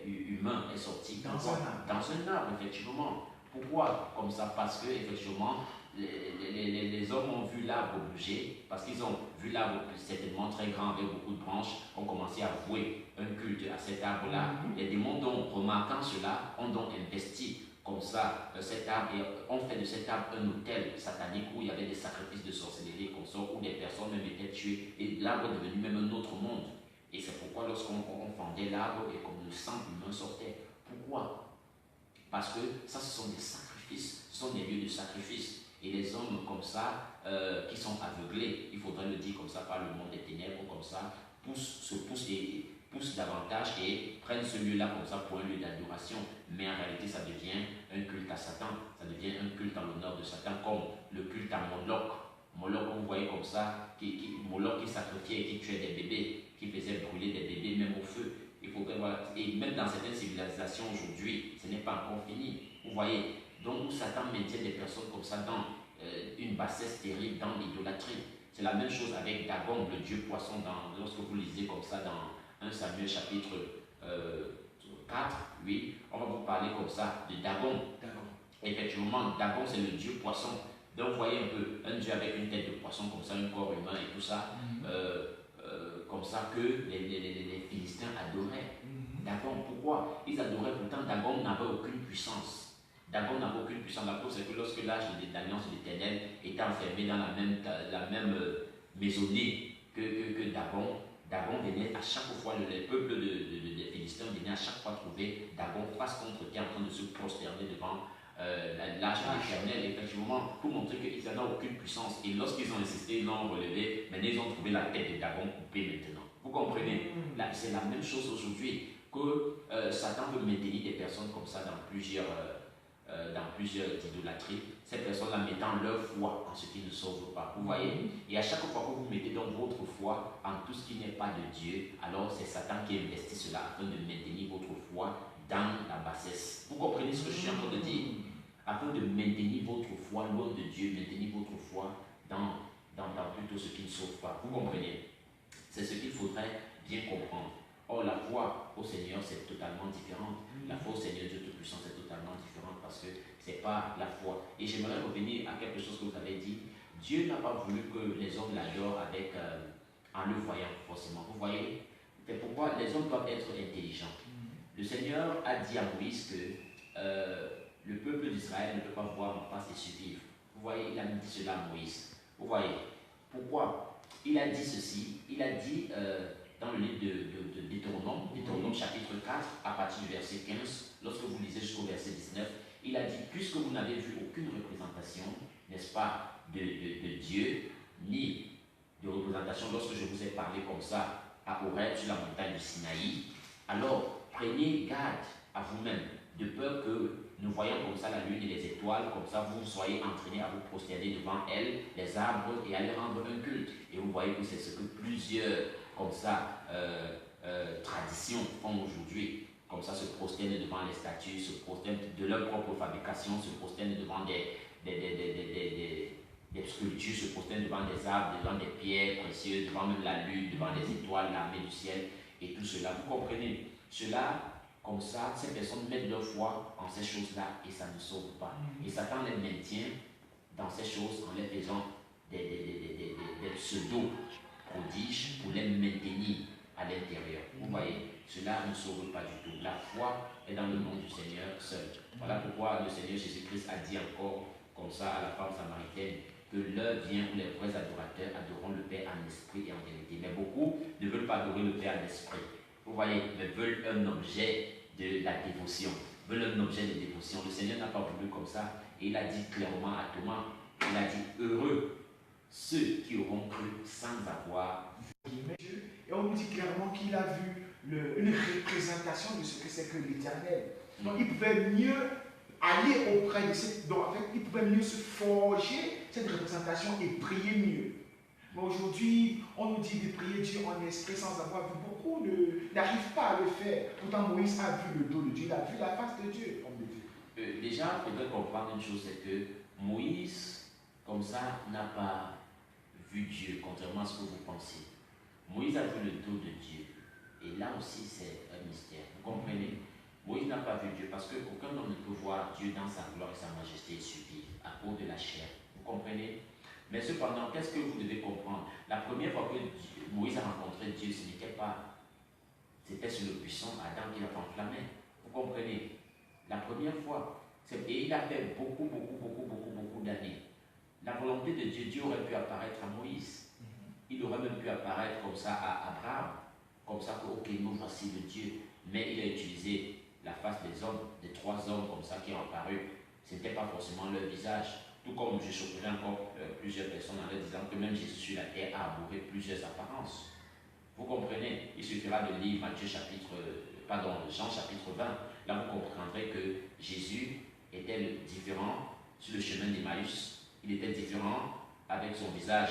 Speaker 2: humain est sorti. Dans un arbre, effectivement. Pourquoi comme ça? Parce que, effectivement, les hommes ont vu l'arbre bouger, parce qu'ils ont vu l'arbre certainement très grand avec beaucoup de branches, ont commencé à vouer un culte à cet arbre-là. Les démons, donc, remarquant cela, ont donc investi comme ça cet arbre et ont fait de cet arbre un autel satanique où il y avait des sacrifices de sorcellerie, comme ça, où des personnes même étaient tuées, et l'arbre est devenu même un autre monde. Et c'est pourquoi lorsqu'on fendait l'arbre et comme le sang humain sortait, pourquoi? Parce que ça, ce sont des sacrifices, ce sont des lieux de sacrifice. Et les hommes comme ça, qui sont aveuglés, il faudrait le dire comme ça, par le monde des ténèbres, comme ça, poussent davantage et prennent ce lieu-là comme ça pour un lieu d'adoration. Mais en réalité, ça devient un culte à Satan, ça devient un culte en l'honneur de Satan, comme le culte à Moloch. Moloch, vous voyez comme ça, Moloch qui sacrifiait et qui tuait des bébés, qui faisait brûler des bébés même au feu. Il faudrait voir, et même dans certaines civilisations aujourd'hui, ce n'est pas encore fini. Vous voyez, donc où Satan maintient des personnes comme ça dans une bassesse terrible, dans l'idolâtrie. C'est la même chose avec Dagon, le dieu poisson, lorsque vous lisez comme ça dans 1 Samuel chapitre 4, oui, on va vous parler comme ça de Dagon. Effectivement, Dagon c'est le dieu poisson. Donc vous voyez un peu, un dieu avec une tête de poisson comme ça, un corps humain et tout ça, comme ça que les Philistins adoraient. Dagon, pourquoi? Ils adoraient, pourtant Dagon n'avait aucune puissance. Dagon n'avait aucune puissance. La cause c'est que lorsque l'âge d'alliance de l'Éternel était enfermé dans la même maisonnée que Dagon, Dagon venait à chaque fois, le peuple des Philistins venait à chaque fois trouver Dagon face contre terre en train de se prosterner devant l'âge de l'Éternel, effectivement, pour montrer qu'ils n'avaient aucune puissance. Et lorsqu'ils ont insisté, ils l'ont relevé, maintenant ils ont trouvé la tête de Dagon coupée maintenant. Vous comprenez? C'est la même chose aujourd'hui, que Satan veut maintenir des personnes comme ça dans plusieurs idolâtries, ces personnes-là mettant leur foi en ce qui ne sauve pas. Vous voyez? Et à chaque fois que vous mettez donc votre foi en tout ce qui n'est pas de Dieu, alors c'est Satan qui investit cela afin de maintenir votre foi dans la bassesse. Vous comprenez ce que je suis en train de dire? Afin de maintenir votre foi loin de Dieu, maintenir votre foi dans plutôt ce qui ne sauve pas. Vous comprenez? C'est ce qu'il faudrait bien comprendre. Or, la foi au Seigneur, c'est totalement différent. La foi au Seigneur Dieu Tout-Puissant, c'est totalement différent parce que ce n'est pas la foi. Et j'aimerais revenir à quelque chose que vous avez dit. Dieu n'a pas voulu que les hommes l'adorent en le voyant forcément. Vous voyez? C'est pourquoi les hommes doivent être intelligents. Le Seigneur a dit à Moïse que le peuple d'Israël ne peut pas voir ma face et survivre. Vous voyez, il a dit cela à Moïse. Vous voyez? Pourquoi? Il a dit ceci. Il a dit dans le livre de Deutéronome chapitre 4, à partir du verset 15, lorsque vous lisez jusqu'au verset 19, Il a dit, puisque vous n'avez vu aucune représentation, n'est-ce pas, de Dieu, ni de représentation lorsque je vous ai parlé comme ça à Horeb sur la montagne du Sinaï, alors prenez garde à vous-même, de peur que nous voyons comme ça la lune et les étoiles, comme ça vous soyez entraînés à vous prosterner devant elles, les arbres, et à les rendre un culte. Et vous voyez que c'est ce que plusieurs, comme ça, traditions font aujourd'hui. Comme ça, se prosternent devant les statues, se prosternent de leur propre fabrication, se prosternent devant des sculptures, se prosternent devant des arbres, devant des pierres précieuses, devant même la lune, devant les étoiles, l'armée du ciel, et tout cela. Vous comprenez? Cela, comme ça, ces personnes mettent leur foi en ces choses-là et ça ne sauve pas. Et Satan les maintient dans ces choses en les faisant des pseudo-prodiges pour les maintenir à l'intérieur. Vous voyez, cela ne sauve pas du tout. La foi est dans le nom du Seigneur seul. Voilà pourquoi le Seigneur Jésus-Christ a dit encore comme ça à la femme samaritaine que l'heure vient où les vrais adorateurs adoreront le Père en esprit et en vérité. Mais beaucoup ne veulent pas adorer le Père en esprit. Vous voyez, mais veulent un objet de la dévotion. Veulent un objet de dévotion. Le Seigneur n'a pas voulu comme ça. Et il a dit clairement à Thomas, il a dit, heureux ceux qui auront cru sans avoir vu.
Speaker 1: Et on nous dit clairement qu'il a vu une représentation de ce que c'est que l'Éternel. Donc il pouvait mieux aller auprès de cette... Donc en fait, il pouvait mieux se forger cette représentation et prier mieux. Mais aujourd'hui, on nous dit de prier Dieu en esprit sans avoir vu. Beaucoup n'arrivent pas à le faire. Pourtant, Moïse a vu le dos de Dieu, il a vu la face de Dieu.
Speaker 2: Déjà, il faudrait comprendre une chose, c'est que Moïse, comme ça, n'a pas vu Dieu, contrairement à ce que vous pensez. Moïse a vu le dos de Dieu. Et là aussi, c'est un mystère. Vous comprenez? Moïse n'a pas vu Dieu parce qu'aucun homme ne peut voir Dieu dans sa gloire et sa majesté subie à cause de la chair. Vous comprenez? Mais cependant, qu'est-ce que vous devez comprendre? La première fois que Moïse a rencontré Dieu, ce n'était pas, c'était sur le buisson Adam qui l'a enflammé. Vous comprenez? La première fois. Et il a fait beaucoup d'années. La volonté de Dieu, Dieu aurait pu apparaître à Moïse. Il aurait même pu apparaître comme ça à Abraham. Comme ça que, ok, nous voici le Dieu. Mais il a utilisé la face des hommes, des trois hommes comme ça qui ont apparu. Ce n'était pas forcément leur visage. Tout comme je choquerai encore plusieurs personnes en leur disant que même Jésus sur la terre a arboré plusieurs apparences. Vous comprenez? Il suffira de lire Jean chapitre 20. Là, vous comprendrez que Jésus était différent sur le chemin d'Emmaüs. Il était différent avec son visage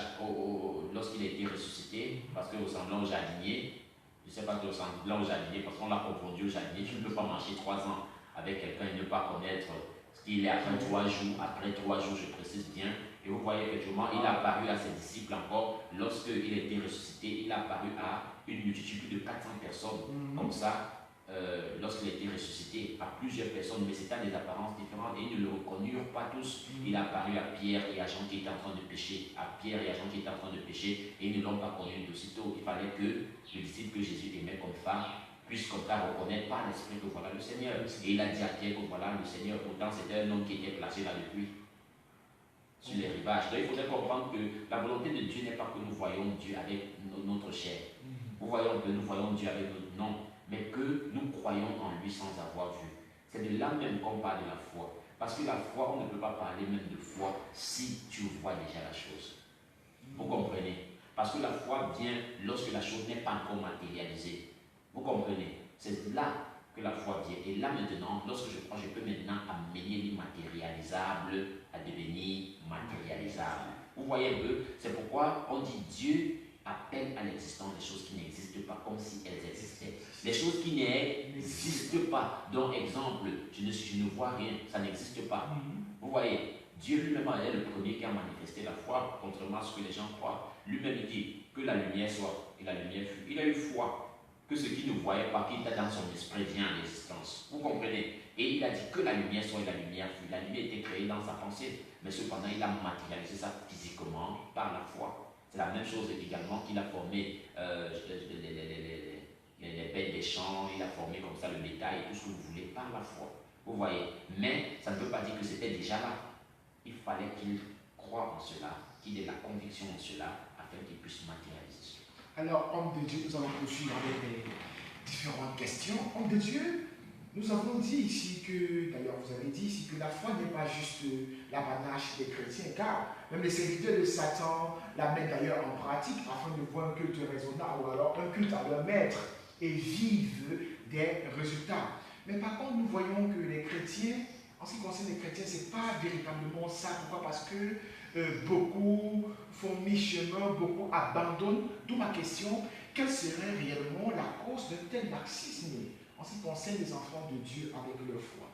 Speaker 2: lorsqu'il a été ressuscité, parce que ressemblant au jardinier. Je ne sais pas que ressemblant au jardinier, parce qu'on l'a confondu au jardinier. Tu ne peux pas marcher 3 ans avec quelqu'un et ne pas connaître ce qu'il est après 3 jours. Après 3 jours, je précise bien. Et vous voyez effectivement, il a apparu à ses disciples encore. Lorsqu'il a été ressuscité, il a apparu à une multitude de 400 personnes. Comme ça, lorsqu'il a été ressuscité, à plusieurs personnes, mais c'était des apparences différentes et ils ne le reconnurent pas tous. Il a apparu à Pierre et à Jean qui étaient en train de pécher, à Pierre et à Jean qui étaient en train de pécher, et ils ne l'ont pas connu d'aussitôt. Il fallait que le disciple que Jésus aimait comme femme puisse comme ça reconnaître par l'esprit que voilà le Seigneur. Et il a dit à Pierre que voilà le Seigneur. Pourtant, c'était un homme qui était placé là depuis sur les rivages. Donc il faudrait comprendre que la volonté de Dieu n'est pas que nous voyons Dieu avec notre chair. Nous voyons que nous voyons Dieu avec notre nom, mais que nous croyons en lui sans avoir vu. C'est de là même qu'on parle de la foi. Parce que la foi, on ne peut pas parler même de foi si tu vois déjà la chose. Vous comprenez? Parce que la foi vient lorsque la chose n'est pas encore matérialisée. Vous comprenez? C'est là que la foi vient. Et là maintenant, lorsque je crois, je peux maintenant amener l'immatérialisable à devenir matérialisable. Vous voyez un peu? C'est pourquoi on dit Dieu appelle à l'existence des choses qui n'existent pas comme si elles existaient. Les choses qui n'existent pas. Donc, exemple, je ne vois rien, ça n'existe pas. Vous voyez, Dieu lui-même est le premier qui a manifesté la foi, contrairement à ce que les gens croient. Lui-même dit que la lumière soit, et la lumière fut. Il a eu foi que ce qui ne voyait pas, qui était dans son esprit, vient à l'existence. Vous comprenez? Et il a dit que la lumière soit et la lumière fut. La lumière était créée dans sa pensée, mais cependant, il a matérialisé ça physiquement par la foi. C'est la même chose également qu'il a formé les bêtes des champs, il a formé comme ça le bétail et tout ce que vous voulez par la foi. Vous voyez? Mais ça ne veut pas dire que c'était déjà là. Il fallait qu'il croie en cela, qu'il ait la conviction en cela, afin qu'il puisse matérialiser cela.
Speaker 1: Alors, homme de Dieu, nous allons poursuivre avec des différentes questions. Homme de Dieu, Nous avons dit ici que, d'ailleurs vous avez dit ici que la foi n'est pas juste l'apanage des chrétiens, car même les serviteurs de Satan la mettent d'ailleurs en pratique afin de voir un culte raisonnable ou alors un culte à leur maître et vivent des résultats. Mais par contre, nous voyons que les chrétiens, en ce qui concerne les chrétiens, ce n'est pas véritablement ça. Pourquoi? Parce que beaucoup font mi-chemin, beaucoup abandonnent. D'où ma question, quelle serait réellement la cause d'un tel laxisme en ce qui concerne les enfants de Dieu avec leur foi?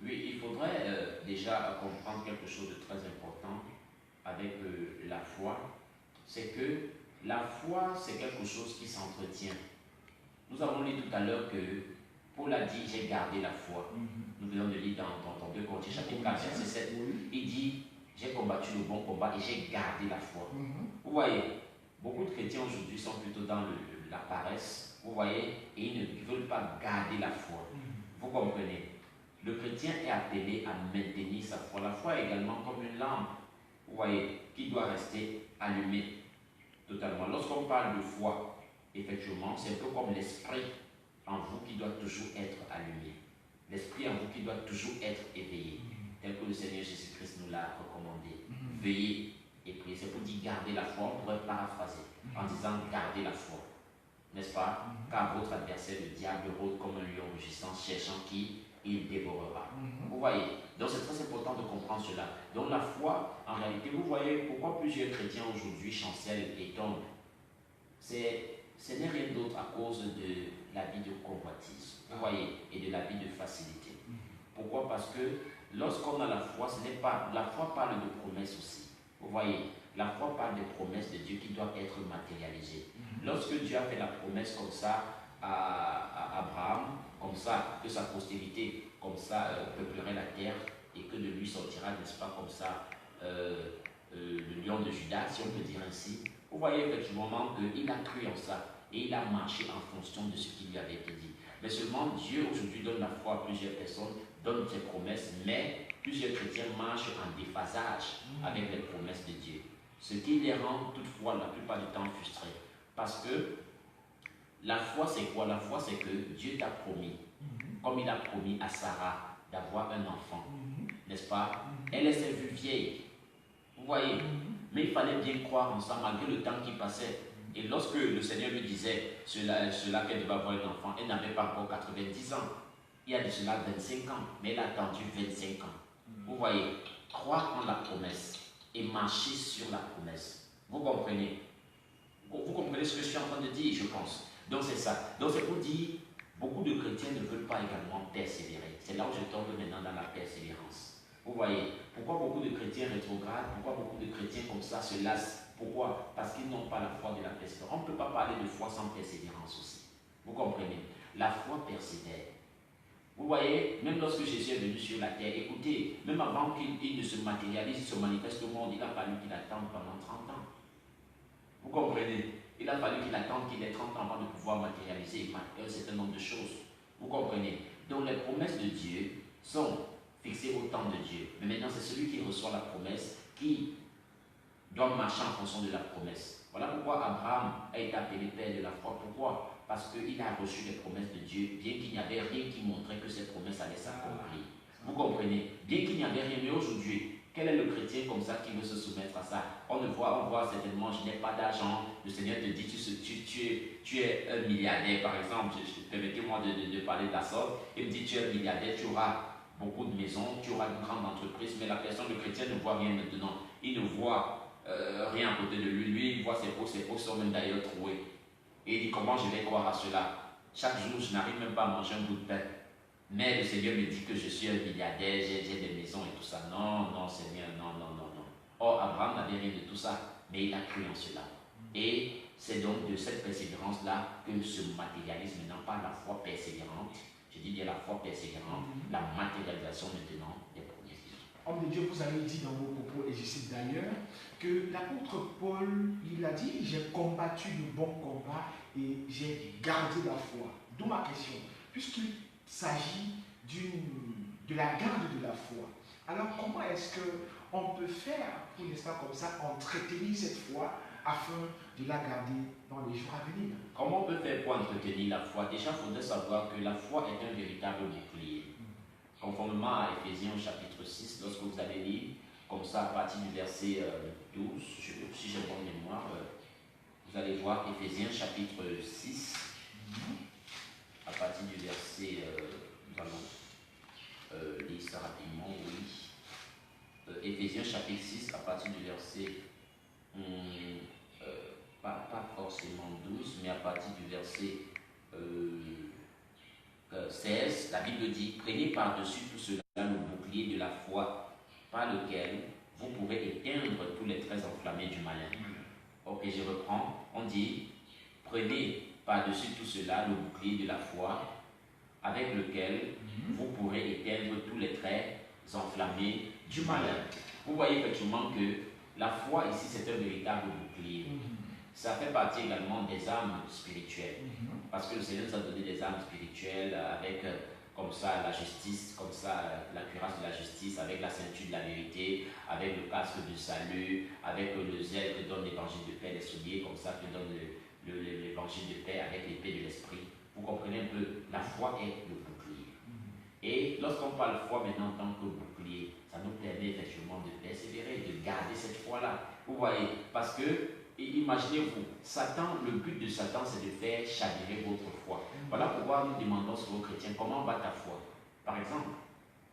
Speaker 2: Oui, il faudrait déjà comprendre quelque chose de très important avec la foi. C'est que la foi, c'est quelque chose qui s'entretient. Nous avons lu tout à l'heure que Paul a dit, j'ai gardé la foi. Nous venons de lire dans 2 Corinthiens chapitre 4, verset 7. Il dit, j'ai combattu le bon combat et j'ai gardé la foi. Vous voyez, beaucoup de chrétiens aujourd'hui sont plutôt dans la paresse, vous voyez, et ils ne veulent pas garder la foi. Vous comprenez? Le chrétien est appelé à maintenir sa foi. La foi est également comme une lampe, vous voyez, qui doit rester allumée totalement. Lorsqu'on parle de foi, effectivement, c'est un peu comme l'esprit en vous qui doit toujours être allumé. L'esprit en vous qui doit toujours être éveillé. Tel que le Seigneur Jésus-Christ nous l'a recommandé. Veillez et priez. C'est pour dire garder la foi. On pourrait paraphraser en disant garder la foi. N'est-ce pas? Car votre adversaire, le diable, rôde comme un lion rugissant, cherchant qui il dévorera. Vous voyez? Donc c'est très important de comprendre cela. Donc la foi, en réalité, vous voyez pourquoi plusieurs chrétiens aujourd'hui chancellent et tombent. Ce n'est rien d'autre à cause de la vie de convoitise, vous voyez, et de la vie de facilité. Pourquoi? Parce que lorsqu'on a la foi, ce n'est pas, la foi parle de promesses aussi. Vous voyez, la foi parle des promesses de Dieu qui doivent être matérialisées. Lorsque Dieu a fait la promesse comme ça à Abraham, comme ça, que sa postérité, comme ça, peuplerait la terre et que de lui sortira, n'est-ce pas, comme ça, le lion de Juda, si on peut dire ainsi. Vous voyez effectivement qu'il a cru en ça et il a marché en fonction de ce qui lui avait été dit. Mais seulement Dieu aujourd'hui donne la foi à plusieurs personnes, donne ses promesses, mais plusieurs chrétiens marchent en déphasage avec les promesses de Dieu. Ce qui les rend toutefois la plupart du temps frustrés. Parce que la foi c'est quoi? La foi c'est que Dieu t'a promis, comme il a promis à Sarah d'avoir un enfant, n'est-ce pas? Elle s'est vue vieille, vous voyez, mais il fallait bien croire en ça malgré le temps qui passait. Et lorsque le Seigneur lui disait cela qu'elle devait avoir un enfant, elle n'avait pas encore 90 ans. Il y a de cela 25 ans, mais elle a attendu 25 ans. Vous voyez, croire en la promesse et marcher sur la promesse. Vous comprenez? Vous comprenez ce que je suis en train de dire, je pense. Donc c'est ça. Donc c'est pour dire, beaucoup de chrétiens ne veulent pas également persévérer. C'est là où je tombe maintenant dans la persévérance. Vous voyez, pourquoi beaucoup de chrétiens rétrogradent, pourquoi beaucoup de chrétiens comme ça se lassent? Pourquoi? Parce qu'ils n'ont pas la foi de la persévérance. On ne peut pas parler de foi sans persévérance aussi. Vous comprenez? La foi persévère. Vous voyez, même lorsque Jésus est venu sur la terre, écoutez, même avant qu'il ne se matérialise, il se manifeste au monde, il a fallu qu'il attende pendant 30 ans. Vous comprenez? Il a fallu qu'il attende qu'il ait 30 ans avant de pouvoir matérialiser un certain nombre de choses. Vous comprenez? Donc les promesses de Dieu sont fixées au temps de Dieu. Mais maintenant, c'est celui qui reçoit la promesse qui doit marcher en fonction de la promesse. Voilà pourquoi Abraham a été appelé père de la foi. Pourquoi? Parce qu'il a reçu les promesses de Dieu, bien qu'il n'y avait rien qui montrait que ces promesses allaient s'accomplir. Vous comprenez? Bien qu'il n'y avait rien, mais aujourd'hui, quel est le chrétien comme ça qui veut se soumettre à ça? On voit certainement, je n'ai pas d'argent, le Seigneur te dit, tu es un milliardaire, par exemple, permettez-moi de parler de la sorte, il me dit, tu es un milliardaire, tu auras beaucoup de maisons, tu auras une grande entreprise, mais la personne, le chrétien ne voit rien maintenant. Il ne voit rien à côté de lui. Lui, il voit ses poches sont même d'ailleurs trouées. Et il dit, comment je vais croire à cela? Chaque jour, je n'arrive même pas à manger un bout de pain. Mais le Seigneur me dit que je suis un milliardaire, j'ai des maisons et tout ça. Non, non, Seigneur, non. Or, Abraham n'avait rien de tout ça, mais il a cru en cela. Et c'est donc de cette persévérance-là que se matérialise maintenant par la foi persévérante. Je dis bien la foi persévérante, la matérialisation maintenant des promesses de Dieu.
Speaker 1: Homme de Dieu, vous avez dit dans vos propos, et je cite d'ailleurs, que l'apôtre Paul, il a dit, j'ai combattu le bon combat et j'ai gardé la foi. D'où ma question, puisqu'il s'agit de la garde de la foi. Alors comment est-ce qu'on peut faire pour, n'est-ce pas, comme ça, entretenir cette foi afin de la garder dans les jours à venir.
Speaker 2: Comment on peut faire pour entretenir la foi? Déjà, il faudrait savoir que la foi est un véritable bouclier. Conformément à Éphésiens chapitre 6, lorsque vous allez lire, comme ça à partir du verset 12, si j'ai bonne mémoire, vous allez voir Éphésiens chapitre 6, à partir du verset, nous allons lire ça rapidement, oui. Éphésiens chapitre 6, à partir du verset, pas forcément 12, mais à partir du verset 16, la Bible dit: prenez par-dessus tout cela le bouclier de la foi, par lequel vous pourrez éteindre tous les traits enflammés du malin. Ok, je reprends. On dit: prenez par-dessus tout cela le bouclier de la foi, avec lequel vous pourrez éteindre tous les traits enflammés du malin. Vous voyez effectivement que la foi ici, c'est un véritable bouclier. Ça fait partie également des armes spirituelles. Parce que le Seigneur nous a donné des armes spirituelles avec comme ça la justice, comme ça la cuirasse de la justice, avec la ceinture de la vérité, avec le casque du salut, avec le zèle que donne l'évangile de paix, les souliers comme ça que donne l'évangile de paix, avec l'épée de l'esprit. Vous comprenez un peu, la foi est le bouclier. Et lorsqu'on parle foi maintenant en tant que bouclier, ça nous permet effectivement de persévérer, de garder cette foi-là. Vous voyez, parce que imaginez-vous, Satan, le but de Satan, c'est de faire chavirer votre foi. Voilà pourquoi nous demandons aux chrétiens: comment va ta foi? Par exemple,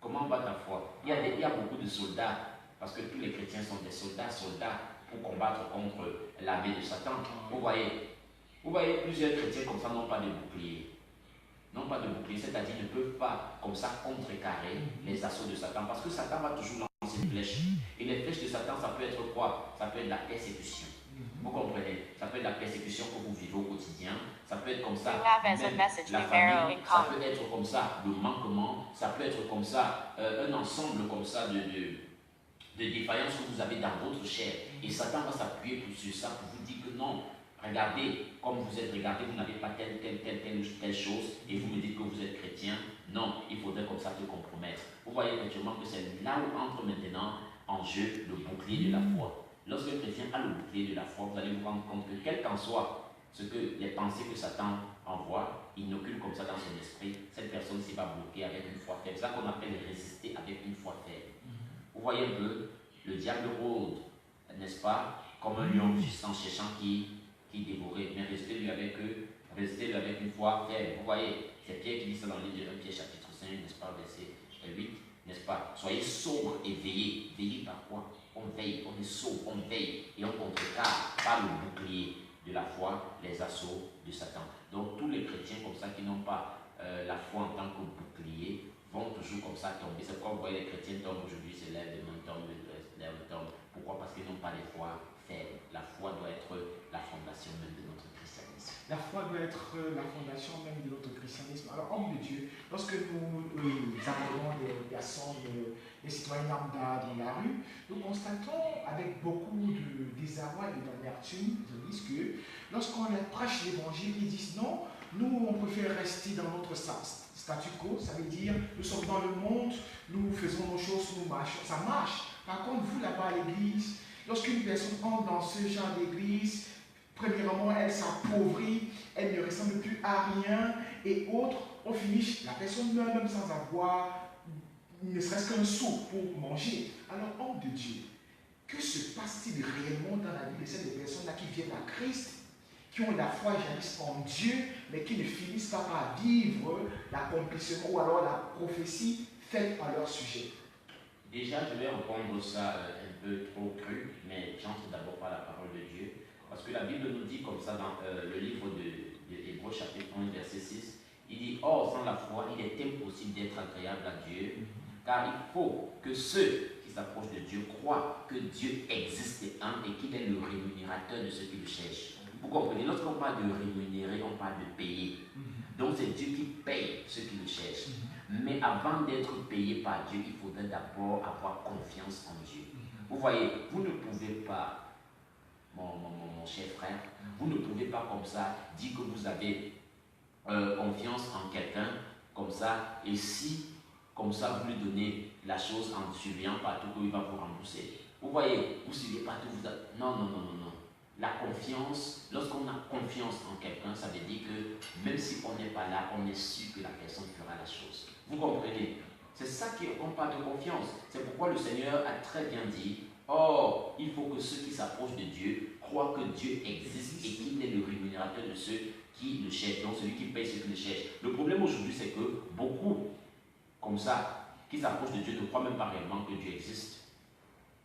Speaker 2: comment va ta foi? Il y a beaucoup de soldats, parce que tous les chrétiens sont des soldats pour combattre contre l'armée de Satan. Vous voyez, plusieurs chrétiens comme ça n'ont pas de bouclier. Non pas de bouclier, c'est-à-dire ne peuvent pas comme ça contrecarrer les assauts de Satan, parce que Satan va toujours lancer des flèches. Et les flèches de Satan, ça peut être quoi? Ça peut être la persécution. Vous comprenez? Ça peut être la persécution que vous vivez au quotidien. Ça peut être comme ça, même la famille. Ça peut être comme ça, le manquement. Ça peut être comme ça, un ensemble comme ça de défaillances que vous avez dans votre chair. Et Satan va s'appuyer sur ça pour vous dire que non, regardez, comme vous êtes, regardez, vous n'avez pas telle chose, et vous me dites que vous êtes chrétien. Non, il faudrait comme ça te compromettre. Vous voyez effectivement que c'est là où entre maintenant en jeu le bouclier de la foi. Lorsque le chrétien a le bouclier de la foi, vous allez vous rendre compte que quel qu'en soit ce que les pensées que Satan envoie, il inocule comme ça dans son esprit, cette personne s'y va bloquer avec une foi faible. C'est ça qu'on appelle résister avec une foi faible. Vous voyez un peu, le diable rôde, n'est-ce pas, comme un lion rugissant, cherchant qui dévorait, mais restez-lui avec une foi faible. Vous voyez, c'est Pierre qui dit ça dans le livre de 1 Pierre chapitre 5, n'est-ce pas, verset 8, n'est-ce pas? Soyez sobres et veillez. Veillez par quoi? On veille, on est sobre, on veille et on contrecarre par le bouclier de la foi les assauts de Satan. Donc tous les chrétiens comme ça qui n'ont pas la foi en tant que bouclier vont toujours comme ça tomber. C'est pourquoi vous voyez les chrétiens tombent aujourd'hui, se lèvent, demain tombent, lèvent, tombent. Pourquoi? Parce qu'ils n'ont pas de foi faible. La foi doit être la fondation même de notre christianisme.
Speaker 1: La foi doit être la fondation même de notre christianisme. Alors, homme de Dieu, lorsque nous abordons des personnes, des citoyens lambda dans la rue, nous constatons avec beaucoup de désarroi et d'amertume, ils disent que lorsqu'on leur prêche l'évangile, ils disent non, nous on préfère rester dans notre statu quo, ça veut dire nous sommes dans le monde, nous faisons nos choses, nous marchons, ça marche. Par contre, vous là-bas à l'église, lorsqu'une personne entre dans ce genre d'église, premièrement, elle s'appauvrit, elle ne ressemble plus à rien, et autres, on finit, la personne meurt même sans avoir ne serait-ce qu'un sou pour manger. Alors, homme de Dieu, que se passe-t-il réellement dans la vie de ces personnes-là qui viennent à Christ, qui ont la foi jadis en Dieu, mais qui ne finissent pas par vivre l'accomplissement ou alors la prophétie faite à leur sujet?
Speaker 2: Déjà, je vais répondre ça un peu trop cru, mais j'entre d'abord par la parole de Dieu. Parce que la Bible nous dit comme ça dans le livre de Hébreux chapitre 1 verset 6, il dit: or sans la foi il est impossible d'être agréable à Dieu, car il faut que ceux qui s'approchent de Dieu croient que Dieu existe et qu'il est le rémunérateur de ceux qui le cherchent. Vous comprenez, lorsqu'on parle de rémunérer, on parle de payer. Donc c'est Dieu qui paye ceux qui le cherchent. Mais avant d'être payé par Dieu, il faudrait d'abord avoir confiance en Dieu. Vous voyez, vous ne pouvez pas, mon cher frère, vous ne pouvez pas comme ça dire que vous avez confiance en quelqu'un comme ça, et si comme ça vous lui donnez la chose en surveillant partout qu'il va vous rembourser. Vous voyez, vous ne suivez pas tout, non. la confiance, lorsqu'on a confiance en quelqu'un, ça veut dire que même si on n'est pas là, on est sûr que la personne fera la chose. Vous comprenez? C'est ça qu'on parle de confiance. C'est pourquoi le Seigneur a très bien dit, oh, il faut que ceux qui s'approchent de Dieu croient que Dieu existe et qu'il est le rémunérateur de ceux qui le cherchent, donc celui qui paye ceux qui le cherchent. Le problème aujourd'hui, c'est que beaucoup, comme ça, qui s'approchent de Dieu ne croient même pas réellement que Dieu existe.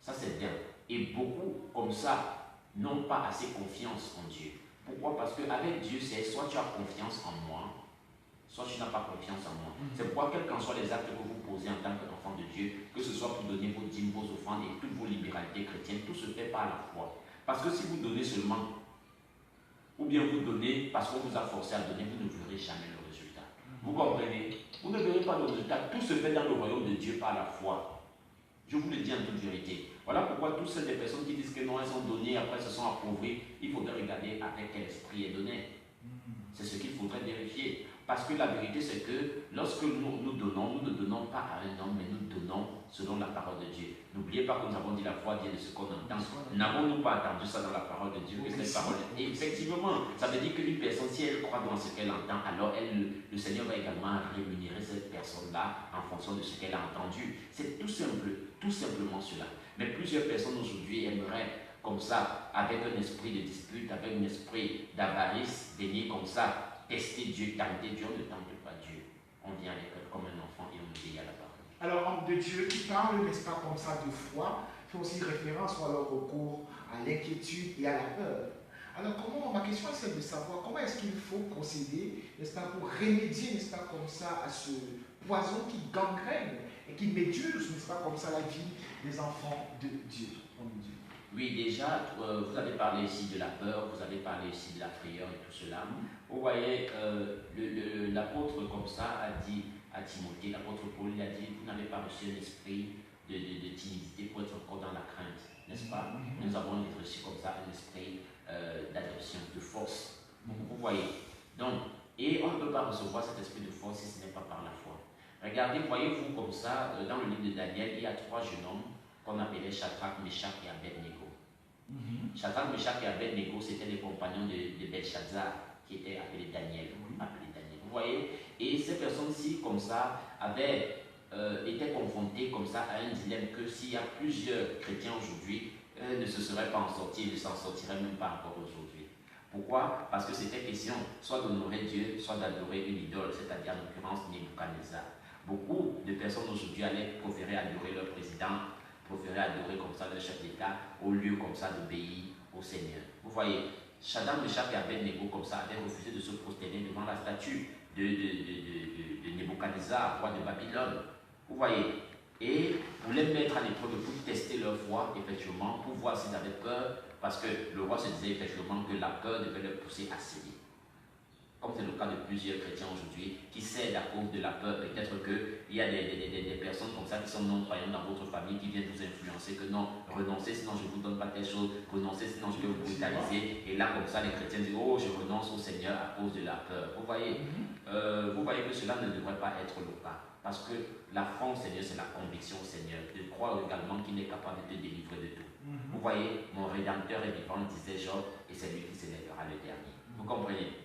Speaker 2: Ça, c'est bien. Et beaucoup, comme ça, n'ont pas assez confiance en Dieu. Pourquoi? Parce qu'avec Dieu, c'est soit tu as confiance en moi, soit tu n'as pas confiance en moi. C'est pourquoi, quels qu'en soient les actes que vous posez en tant qu'enfant de Dieu, que ce soit pour donner vos dîmes, vos offrandes et toutes vos libéralités chrétiennes, tout se fait par la foi. Parce que si vous donnez seulement, ou bien vous donnez parce qu'on vous a forcé à donner, vous ne verrez jamais le résultat. Vous comprenez? Vous ne verrez pas le résultat. Tout se fait dans le royaume de Dieu par la foi. Je vous le dis en toute vérité. Voilà pourquoi toutes ces personnes qui disent que non, elles ont donné, après se sont appauvries, il faudrait regarder avec quel esprit est donné. C'est ce qu'il faudrait vérifier. Parce que la vérité, c'est que lorsque nous donnons, nous ne donnons pas à un homme, mais nous donnons selon la parole de Dieu. N'oubliez pas que nous avons dit la foi vient de ce qu'on entend. N'avons-nous pas entendu ça dans la parole de Dieu? Que cette parole, et effectivement, ça veut dire qu'une personne, si elle croit dans ce qu'elle entend, alors le Seigneur va également rémunérer cette personne-là en fonction de ce qu'elle a entendu. C'est tout simplement cela. Mais plusieurs personnes aujourd'hui aimeraient, comme ça, avec un esprit de dispute, avec un esprit d'avarice, venir comme ça, tester Dieu, tenter Dieu. On ne tente pas Dieu. On vient avec comme un enfant et on obéit à la parole.
Speaker 1: Alors, homme de Dieu qui parle, n'est-ce pas, comme ça, de foi, fait aussi référence ou alors recours à l'inquiétude et à la peur. Alors, ma question est celle de savoir comment est-ce qu'il faut procéder, n'est-ce pas, pour remédier, n'est-ce pas, comme ça, à ce poison qui gangrène et qui méduse, n'est-ce pas, comme ça, la vie des enfants de Dieu.
Speaker 2: Oui, déjà, vous avez parlé ici de la peur, vous avez parlé ici de la frayeur et tout cela. Vous voyez, l'apôtre comme ça a dit à Timothée, l'apôtre Paul, il a dit, vous n'avez pas reçu un esprit de timidité pour être encore dans la crainte, n'est-ce pas? Nous avons reçu comme ça un esprit d'adoption, de force. Vous voyez. Donc, et on ne peut pas recevoir cet esprit de force si ce n'est pas par la foi. Regardez, voyez-vous comme ça, dans le livre de Daniel, il y a 3 jeunes hommes qu'on appelait Shadrach, Meshach et Abednego. Shadrach, Meshach et Abednego, c'était les compagnons de Belshazzar, qui étaient appelés Daniel. Vous voyez? Et ces personnes-ci, comme ça, avaient été confrontées comme ça à un dilemme que s'il y a plusieurs chrétiens aujourd'hui, ne se seraient pas en sortis, ils ne s'en sortiraient même pas encore aujourd'hui. Pourquoi? Parce que c'était question soit d'honorer Dieu, soit d'adorer une idole, c'est-à-dire en l'occurrence Nebuchadnezzar. Beaucoup de personnes aujourd'hui allaient préférer adorer leur président, préférer adorer comme ça le chef d'État, au lieu comme ça d'obéir au Seigneur. Vous voyez, Shadrach, Meshach et Abednego comme ça avaient refusé de se prosterner devant la statue de Nebuchadnezzar, roi de Babylone. Vous voyez, et voulaient mettre à l'épreuve pour tester leur foi, effectivement, pour voir s'ils avaient peur, parce que le roi se disait effectivement que la peur devait les pousser à céder. Comme c'est le cas de plusieurs chrétiens aujourd'hui, qui cèdent à cause de la peur. Peut-être qu'il y a des personnes comme ça qui sont non-croyantes dans votre famille qui viennent vous influencer que non, renoncez sinon je ne vous donne pas telle chose, renoncez sinon je vais vous brutaliser. Et là, comme ça, les chrétiens disent, oh, je renonce au Seigneur à cause de la peur. Vous voyez que cela ne devrait pas être le cas. Parce que la foi au Seigneur, c'est la conviction au Seigneur. De croire également qu'il est capable de te délivrer de tout. Vous voyez, mon Rédempteur est vivant, disait Job, et c'est lui qui s'élèvera le dernier. Vous comprenez?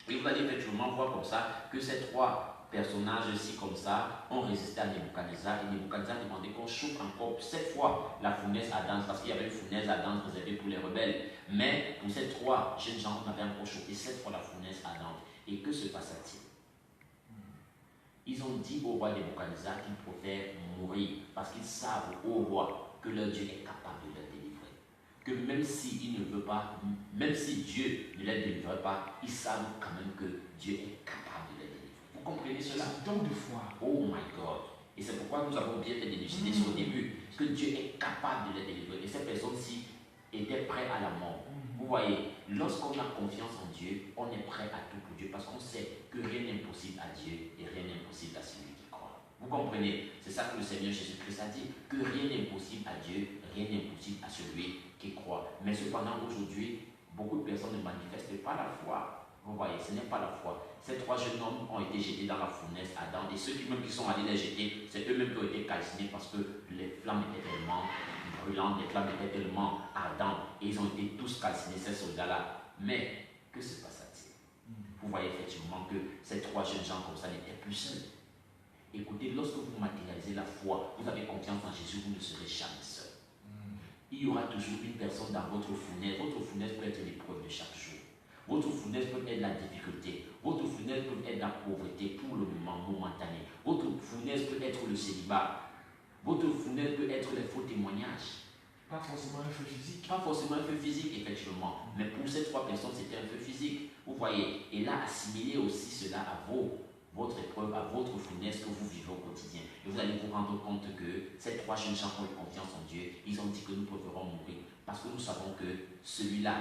Speaker 2: Et vous allez effectivement voir comme ça que ces 3 personnages-ci comme ça ont résisté à Nebuchadnezzar. Et Nebuchadnezzar demandait qu'on chauffe encore cette fois la fournaise ardente, parce qu'il y avait une fournaise ardente réservée pour les rebelles. Mais pour ces 3 jeunes gens, on avait encore chauffé cette fois la fournaise ardente. Et que se passa-t-il? Ils ont dit au roi Nebuchadnezzar qu'ils préfèrent mourir parce qu'ils savent au roi que leur Dieu est capable de leur délivrer. Que même s'il ne veut pas, même si Dieu ne les délivre pas, ils savent quand même que Dieu est capable de les délivrer. Vous comprenez cela?
Speaker 1: Donc de foi.
Speaker 2: Oh my God. Et c'est pourquoi nous avons bien fait d'élucider sur le début, que Dieu est capable de les délivrer. Et ces personnes-ci étaient prêtes à la mort. Vous voyez, lorsqu'on a confiance en Dieu, on est prêt à tout pour Dieu parce qu'on sait que rien n'est impossible à Dieu et rien n'est impossible à celui qui croit. Vous comprenez? C'est ça que le Seigneur Jésus-Christ a dit, que rien n'est impossible à Dieu, rien n'est impossible à celui qui croit. Mais cependant, aujourd'hui, beaucoup de personnes ne manifestent pas la foi. Vous voyez, ce n'est pas la foi. Ces 3 jeunes hommes ont été jetés dans la fournaise ardente et ceux qui sont allés les jeter, c'est eux-mêmes qui ont été calcinés parce que les flammes étaient vraiment brûlantes, les flammes étaient tellement ardentes et ils ont été tous calcinés, ces soldats-là. Mais que se passa-t-il? Vous voyez effectivement que ces trois jeunes gens comme ça n'étaient plus seuls. Écoutez, lorsque vous matérialisez la foi, vous avez confiance en Jésus, vous ne serez jamais seul. Il y aura toujours une personne dans votre fournaise. Votre fournaise peut être l'épreuve de chaque jour. Votre fournaise peut être la difficulté. Votre fournaise peut être la pauvreté pour le moment momentané. Votre fournaise peut être le célibat. Votre fournaise peut être les faux témoignages.
Speaker 1: Pas forcément un feu physique.
Speaker 2: Pas forcément un feu physique, effectivement. Mais pour ces trois personnes, c'était un feu physique. Vous voyez. Et là, assimilez aussi cela à votre épreuve, à votre fournaise que vous vivez au quotidien. Et vous allez vous rendre compte que ces trois jeunes gens ont eu confiance en Dieu. Ils ont dit que nous préférons mourir. Parce que nous savons que celui-là,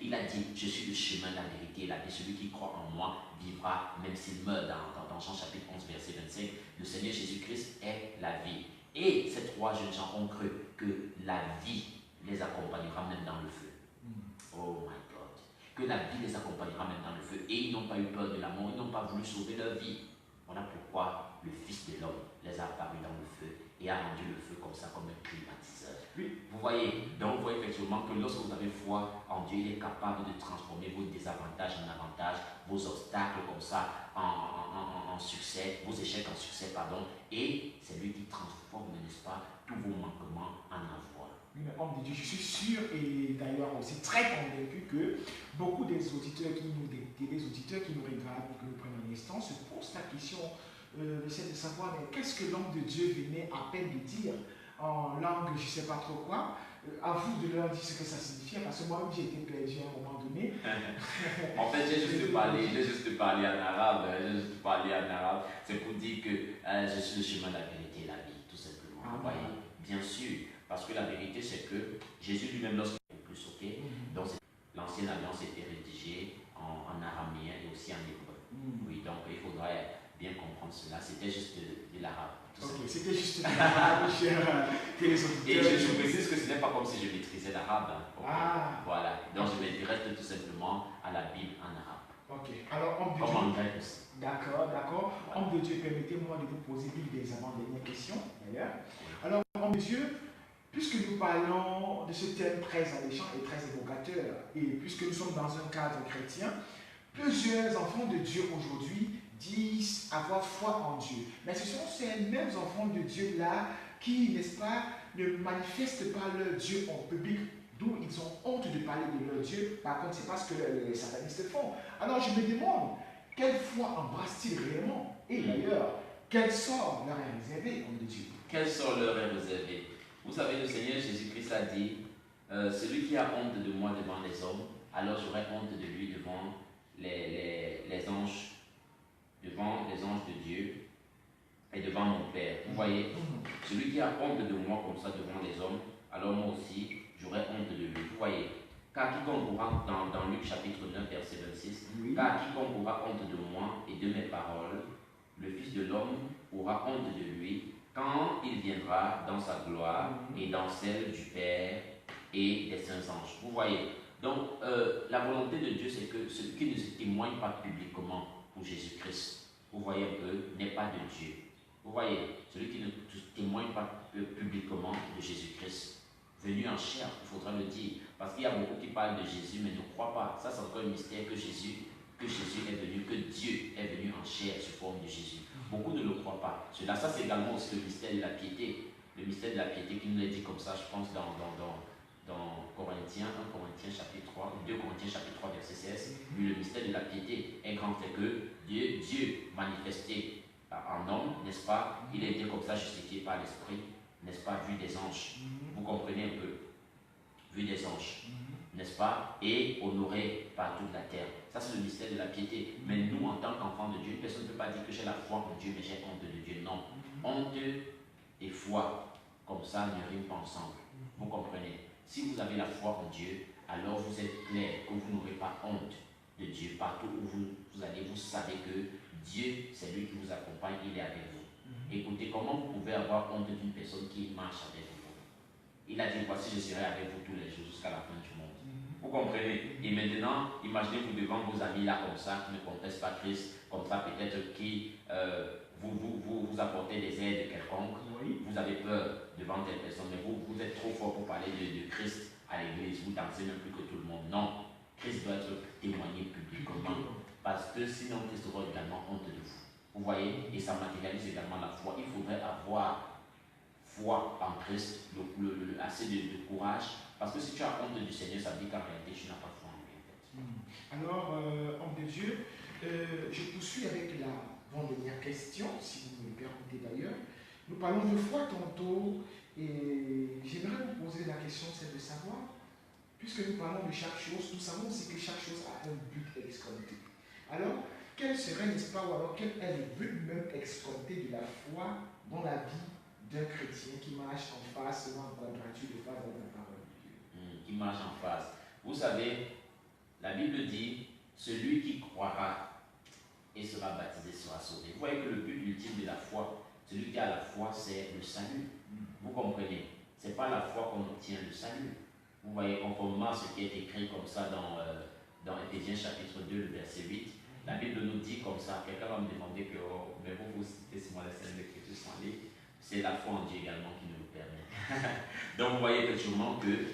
Speaker 2: il a dit, je suis le chemin, la vérité et la vie. Celui qui croit en moi vivra, même s'il meurt. Dans Jean chapitre 11, verset 25, le Seigneur Jésus-Christ est la vie. Et ces trois jeunes gens ont cru que la vie les accompagnera même dans le feu. Oh my God. Que la vie les accompagnera même dans le feu. Et ils n'ont pas eu peur de la mort, ils n'ont pas voulu sauver leur vie. Voilà pourquoi le Fils de l'homme les a apparus dans le feu et a rendu le feu comme ça, comme un climatiseur. Vous voyez, donc vous voyez effectivement que lorsque vous avez foi en Dieu, il est capable de transformer vos désavantages en avantages, vos obstacles comme ça en succès, vos échecs en succès, pardon. Et c'est lui qui transforme, n'est-ce pas, tous vos manquements en avoir.
Speaker 1: Oui, mais homme de Dieu, je suis sûr et d'ailleurs aussi très convaincu que beaucoup des auditeurs qui nous regardent, que nous prenons un instant, se posent la question de savoir mais qu'est-ce que l'homme de Dieu venait à peine de dire en langue, je ne sais pas trop quoi. À vous de leur dire ce que ça signifiait, parce que moi-même j'ai été perdu à un moment donné.
Speaker 2: En fait, j'ai juste parlé en arabe. C'est pour dire que je suis le chemin, la vérité et la vie, tout simplement. Vous voyez, bien sûr. Parce que la vérité, c'est que Jésus lui-même, lorsqu'il est plus ok, donc l'ancienne alliance était rédigée en araméen et aussi en hébreu. Oui, donc il faudrait bien comprendre cela. C'était juste de l'arabe.
Speaker 1: Ok, c'était juste de l'arabe, cher téléspectateurs.
Speaker 2: Et je précise que ce n'est pas comme si je maîtrisais l'arabe. Okay. Voilà. Donc je m'intéresse tout simplement à la Bible en arabe.
Speaker 1: Ok. Alors, homme de
Speaker 2: Dieu.
Speaker 1: En grec aussi. D'accord. Voilà. Homme de Dieu, permettez-moi de vous poser une des avant-dernières questions, d'ailleurs. Alors, homme de Dieu, puisque nous parlons de ce thème très alléchant et très évocateur, et puisque nous sommes dans un cadre chrétien, plusieurs enfants de Dieu aujourd'hui disent avoir foi en Dieu. Mais ce sont ces mêmes enfants de Dieu-là qui, n'est-ce pas, ne manifestent pas leur Dieu en public, d'où ils ont honte de parler de leur Dieu. Par contre, c'est pas ce que les satanistes font. Alors je me demande, quelle foi embrassent-ils réellement? Et d'ailleurs, quel sort leur est réservé, homme de Dieu?
Speaker 2: Quel sort leur est réservé? Vous savez, le Seigneur Jésus-Christ a dit, celui qui a honte de moi devant les hommes, alors j'aurai honte de lui devant les anges, devant les anges de Dieu et devant mon Père. Vous voyez, celui qui a honte de moi comme ça devant les hommes, alors moi aussi, j'aurai honte de lui. Vous voyez, car quiconque aura, dans Luc chapitre 9, verset 26, car quiconque aura honte de moi et de mes paroles, le Fils de l'homme aura honte de lui quand il viendra dans sa gloire et dans celle du Père et des saints anges. Vous voyez, donc la volonté de Dieu, c'est que celui qui ne se témoigne pas publiquement pour Jésus-Christ, vous voyez un peu, n'est pas de Dieu. Vous voyez, celui qui ne témoigne pas publiquement de Jésus-Christ, venu en chair, il faudra le dire. Parce qu'il y a beaucoup qui parlent de Jésus, mais ne croient pas. Ça, c'est encore un mystère que Jésus est venu, que Dieu est venu en chair sous forme de Jésus. Beaucoup ne le croient pas. Cela, ça, c'est également aussi le mystère de la piété. Le mystère de la piété qui nous est dit comme ça, je pense, dans Corinthiens, 1 Corinthiens chapitre 3, 2 Corinthiens chapitre 3, verset 16. Lui, le mystère de la piété est grand, c'est que Dieu manifesté en homme, n'est-ce pas, il a été comme ça justifié par l'Esprit, n'est-ce pas, vu des anges. Vous comprenez un peu, vu des anges, n'est-ce pas, et honoré par toute la terre. Ça, c'est le mystère de la piété. Mais nous, en tant qu'enfants de Dieu, personne ne peut pas dire que j'ai la foi en Dieu, mais j'ai honte de Dieu. Non. Honte et foi, comme ça, ne riment pas ensemble. Vous comprenez? Si vous avez la foi en Dieu, alors vous êtes clair que vous n'aurez pas honte de Dieu. Partout où vous allez, vous savez que Dieu, c'est lui qui vous accompagne, il est avec vous. Écoutez, comment vous pouvez avoir honte d'une personne qui marche avec vous? Il a dit, voici, je serai avec vous tous les jours jusqu'à la fin du monde. Vous comprenez? Et maintenant, imaginez-vous devant vos amis là comme ça, qui ne confessent pas Christ, comme ça peut-être qui vous apportez des aides quelconques.
Speaker 1: Oui.
Speaker 2: Vous avez peur devant telle personne, mais vous êtes trop fort pour parler de Christ à l'église. Vous dansez même plus que tout le monde. Non, Christ doit être témoigné publiquement. Parce que sinon, Christ aura également honte de vous. Vous voyez, et ça matérialise également la foi. Il faudrait avoir foi en Christ, assez de courage. Parce que si tu as honte du Seigneur, ça veut dire qu'en réalité, tu n'as pas foi en lui.
Speaker 1: Alors, homme de Dieu, je poursuis avec la dernière question, si vous me le permettez d'ailleurs. Nous parlons de foi tantôt, et j'aimerais vous poser la question, c'est de savoir, puisque nous parlons de chaque chose, nous savons aussi que chaque chose a un but escompté. Alors, quel serait, n'est-ce pas, ou alors quel est le but même escompté de la foi dans la vie d'un chrétien qui marche en face, selon la quadrature de phase avec la parole de Dieu?
Speaker 2: Qui marche en face. Vous savez, la Bible dit, celui qui croira et sera baptisé sera sauvé. Vous voyez que le but ultime de la foi, celui qui a la foi, c'est le salut. Vous comprenez? Ce n'est pas la foi qu'on obtient le salut. Vous voyez, conformément à ce qui est écrit comme ça dans Éphésiens chapitre 2, le verset 8, la Bible nous dit comme ça. Quelqu'un va me demander que, oh, mais vous citez souvent les scènes d'écriture sont allées. C'est la foi en Dieu également qui nous le permet. Donc vous voyez effectivement que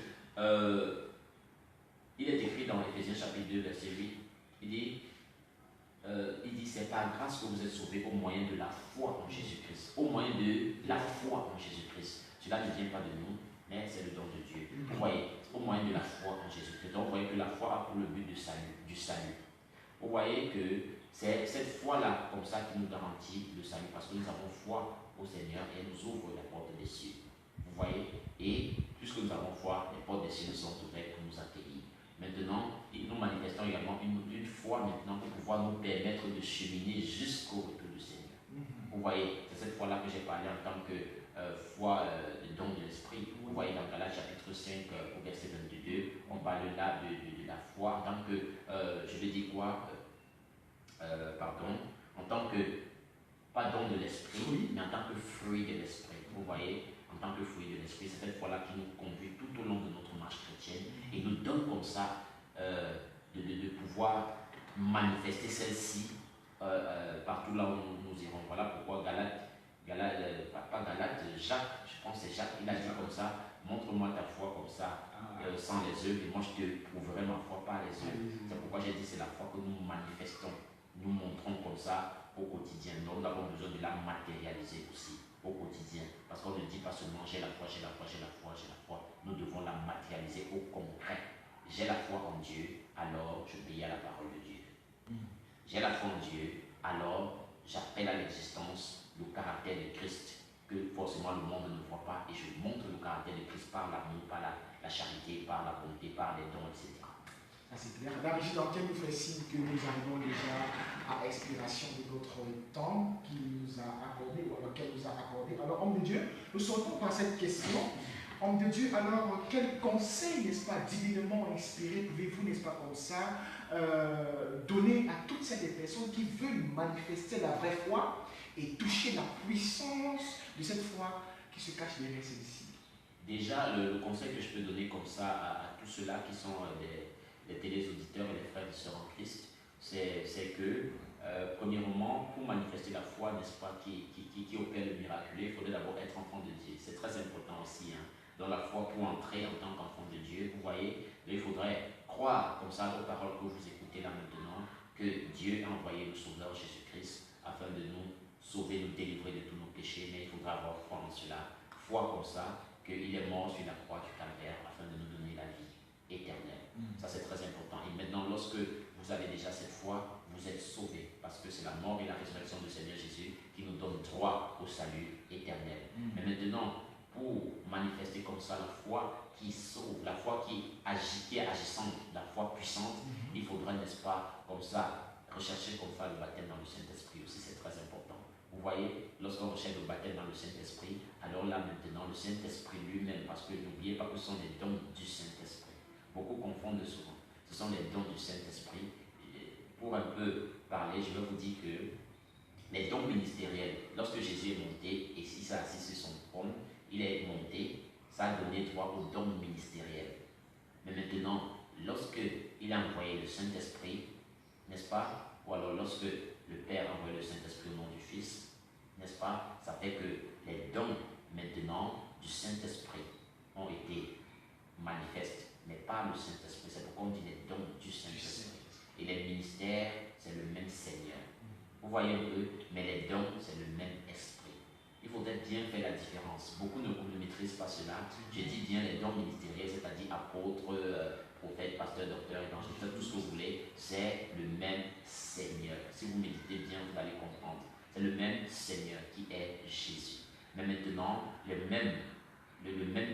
Speaker 2: il est écrit dans Éphésiens chapitre 2, verset 8, il dit c'est par grâce que vous êtes sauvés au moyen de la foi en Jésus-Christ. Au moyen de la foi en Jésus-Christ. Cela ne vient pas de nous, mais c'est le don de Dieu. Vous voyez, au moyen de la foi en Jésus-Christ. Donc vous voyez que la foi a pour le but du salut. Vous voyez que c'est cette foi-là, comme ça, qui nous garantit le salut, parce que nous avons foi au Seigneur et elle nous ouvre la porte des cieux. Vous voyez, et puisque nous avons foi, les portes des cieux sont ouvertes pour nous accueillir. Maintenant, nous manifestons également une foi maintenant pour pouvoir nous permettre de cheminer jusqu'au retour du Seigneur. Vous voyez, c'est cette foi-là que j'ai parlé en tant que foi de don de l'esprit. Vous voyez dans Galates chapitre 5 au verset 22, on parle là de la foi en tant que, je vais dire quoi, en tant que, pas don de l'esprit, mais en tant que fruit de l'esprit. Vous voyez, en tant que fruit de l'esprit, c'est cette foi-là qui nous conduit tout au long de notre marche chrétienne et nous donne comme ça de pouvoir manifester celle-ci partout là où nous irons. Voilà pourquoi Jacques, je pense que c'est Jacques, il a dit comme ça, montre-moi ta foi comme ça, sans les œuvres, et moi je te prouverai ma foi par les œuvres. C'est pourquoi j'ai dit c'est la foi que nous manifestons, nous montrons comme ça au quotidien. Donc nous avons besoin de la matérialiser aussi au quotidien. Parce qu'on ne dit pas seulement j'ai la foi, j'ai la foi, j'ai la foi, j'ai la foi. Nous devons la matérialiser au concret. J'ai la foi en Dieu, alors je obéis à la parole de Dieu. J'ai la foi en Dieu, alors j'appelle à l'existence le caractère de Christ que forcément le monde ne voit pas et je montre le caractère de Christ par l'amour, par la charité, par la bonté, par les dons, etc.
Speaker 1: Ça c'est clair. La régie d'antenne nous fait signe que nous arrivons déjà à l'expiration de notre temps qu'il nous a accordé ou alors qu'elle nous a accordé. Alors, homme de Dieu, nous sortons par cette question. Homme de Dieu, alors quel conseil, n'est-ce pas, divinement inspiré, pouvez-vous, n'est-ce pas, comme ça, donner à toutes ces personnes qui veulent manifester la vraie foi et toucher la puissance de cette foi qui se cache derrière celle-ci?
Speaker 2: Déjà, le conseil que je peux donner comme ça à tous ceux-là qui sont les téléauditeurs et les frères et sœurs en Christ, c'est que, premièrement, pour manifester la foi, n'est-ce pas, qui opère le miraculé, il faudrait d'abord être enfant de Dieu. C'est très important aussi, hein. Dans la foi, pour entrer en tant qu'enfant de Dieu, vous voyez, il faudrait croire comme ça aux paroles que vous écoutez là maintenant, que Dieu a envoyé le Sauveur Jésus-Christ afin de nous sauver, nous délivrer de tous nos péchés, mais il faudra avoir foi en cela, foi comme ça, qu'il est mort sur la croix du calvaire afin de nous donner la vie éternelle. Ça c'est très important. Et maintenant, lorsque vous avez déjà cette foi, vous êtes sauvés, parce que c'est la mort et la résurrection du Seigneur Jésus qui nous donne droit au salut éternel. Mais maintenant, pour manifester comme ça la foi qui sauve, la foi qui est agissante, la foi puissante, il faudra, n'est-ce pas, comme ça, rechercher comme ça le baptême dans le Saint-Esprit aussi, c'est très important. Vous voyez, lorsqu'on recherche le baptême dans le Saint-Esprit, alors là maintenant, le Saint-Esprit lui-même, parce que n'oubliez pas que ce sont les dons du Saint-Esprit. Beaucoup confondent souvent. Ce sont les dons du Saint-Esprit. Pour un peu parler, je vais vous dire que les dons ministériels, lorsque Jésus est monté, et s'il s'est assis sur son trône, il est monté, ça a donné droit aux dons ministériels. Mais maintenant, lorsque il a envoyé le Saint-Esprit, n'est-ce pas, ou alors lorsque le Père a envoyé le Saint-Esprit au nom du Fils, n'est-ce pas, ça fait que les dons maintenant du Saint-Esprit ont été manifestes, mais pas le Saint-Esprit. C'est pourquoi on dit les dons du Saint-Esprit. Et les ministères, c'est le même Seigneur. Vous voyez un peu, mais les dons, c'est le même esprit. Il faudrait bien faire la différence. Beaucoup ne maîtrisent pas cela. Je dis bien les dons ministériels, c'est-à-dire apôtres, prophètes, pasteurs, docteurs, évangélistes, tout ce que vous voulez, c'est le même Seigneur. Si vous méditez bien, vous allez comprendre. C'est le même Seigneur qui est Jésus. Mais maintenant, le même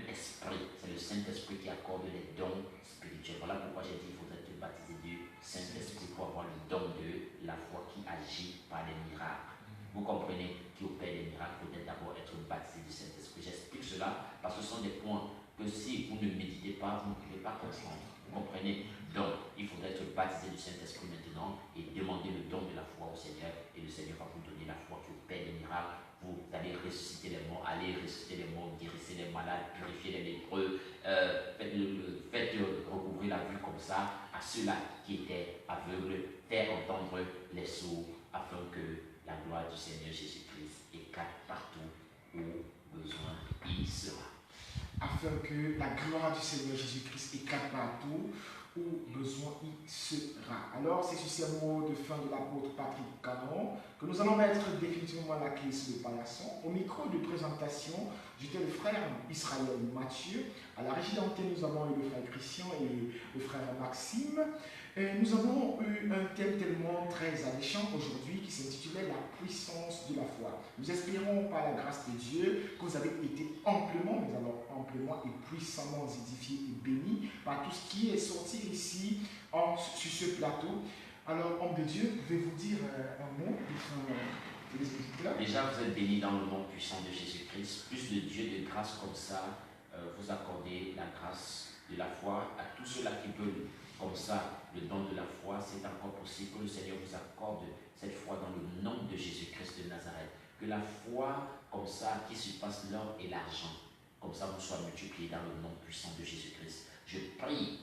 Speaker 2: esprit, c'est le Saint-Esprit qui accorde les dons spirituels. Voilà pourquoi j'ai dit qu'il faudrait te baptiser du Saint-Esprit pour avoir le don de la foi qui agit par les miracles. Vous comprenez, qui opère les miracles, peut-être d'abord être baptisé du Saint-Esprit. J'explique cela parce que ce sont des points que si vous ne méditez pas, vous ne pouvez pas comprendre. Vous comprenez? Donc, il faudrait être baptisé du Saint-Esprit maintenant et demander le don de la foi au Seigneur. Et le Seigneur va vous donner la foi qui opère les miracles. Vous allez ressusciter les morts, allez ressusciter les morts, guérissez les malades, purifiez les lépreux, faites recouvrir la vue comme ça à ceux-là qui étaient aveugles, faire entendre les sourds, afin que la gloire du Seigneur Jésus-Christ éclate partout où besoin il sera.
Speaker 1: Afin que la gloire du Seigneur Jésus-Christ éclate partout où besoin il sera. Alors, c'est sur ces mots de fin de l'apôtre Patrick Canon que nous allons mettre définitivement la clé sur le paillasson. Au micro de présentation, j'étais le frère Israël Mathieu. À la régie d'antenne, nous avons eu le frère Christian et le frère Maxime. Et nous avons eu un thème tellement très alléchant aujourd'hui qui s'intitulait la puissance de la foi. Nous espérons par la grâce de Dieu que vous avez été amplement, mais alors amplement et puissamment édifiés et bénis par tout ce qui est sorti ici sur ce plateau. Alors, homme de Dieu, pouvez-vous dire un mot de l'expositeur?
Speaker 2: Déjà, vous êtes bénis dans le nom puissant de Jésus-Christ. Plus de Dieu de grâce comme ça, vous accordez la grâce de la foi à tous ceux-là qui veulent comme ça le don de la foi. C'est encore possible que le Seigneur vous accorde cette foi dans le nom de Jésus-Christ de Nazareth. Que la foi comme ça qui surpasse l'or et l'argent, comme ça vous soit multipliée dans le nom puissant de Jésus-Christ. Je prie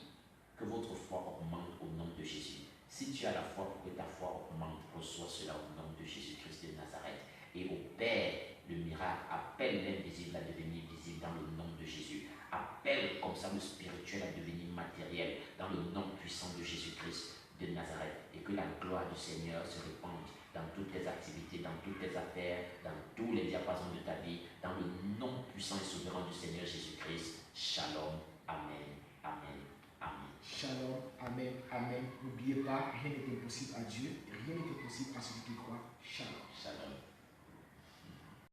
Speaker 2: que votre foi augmente au nom de Jésus. Si tu as la foi pour que ta foi augmente, reçois cela au nom de Jésus-Christ de Nazareth. Et opère le miracle, appelle l'invisible à devenir visible dans le nom de Jésus. Appelle comme ça le spirituel à devenir matériel dans le nom puissant de Jésus-Christ de Nazareth. Et que la gloire du Seigneur se répande dans toutes tes activités, dans toutes tes affaires, dans tous les diapasons de ta vie, dans le nom puissant et souverain du Seigneur Jésus-Christ. Shalom. Amen. Amen. Amen.
Speaker 1: Shalom. Amen. Amen. N'oubliez pas, rien n'est impossible à Dieu et rien n'est impossible à celui qui croit. Shalom.
Speaker 2: Shalom.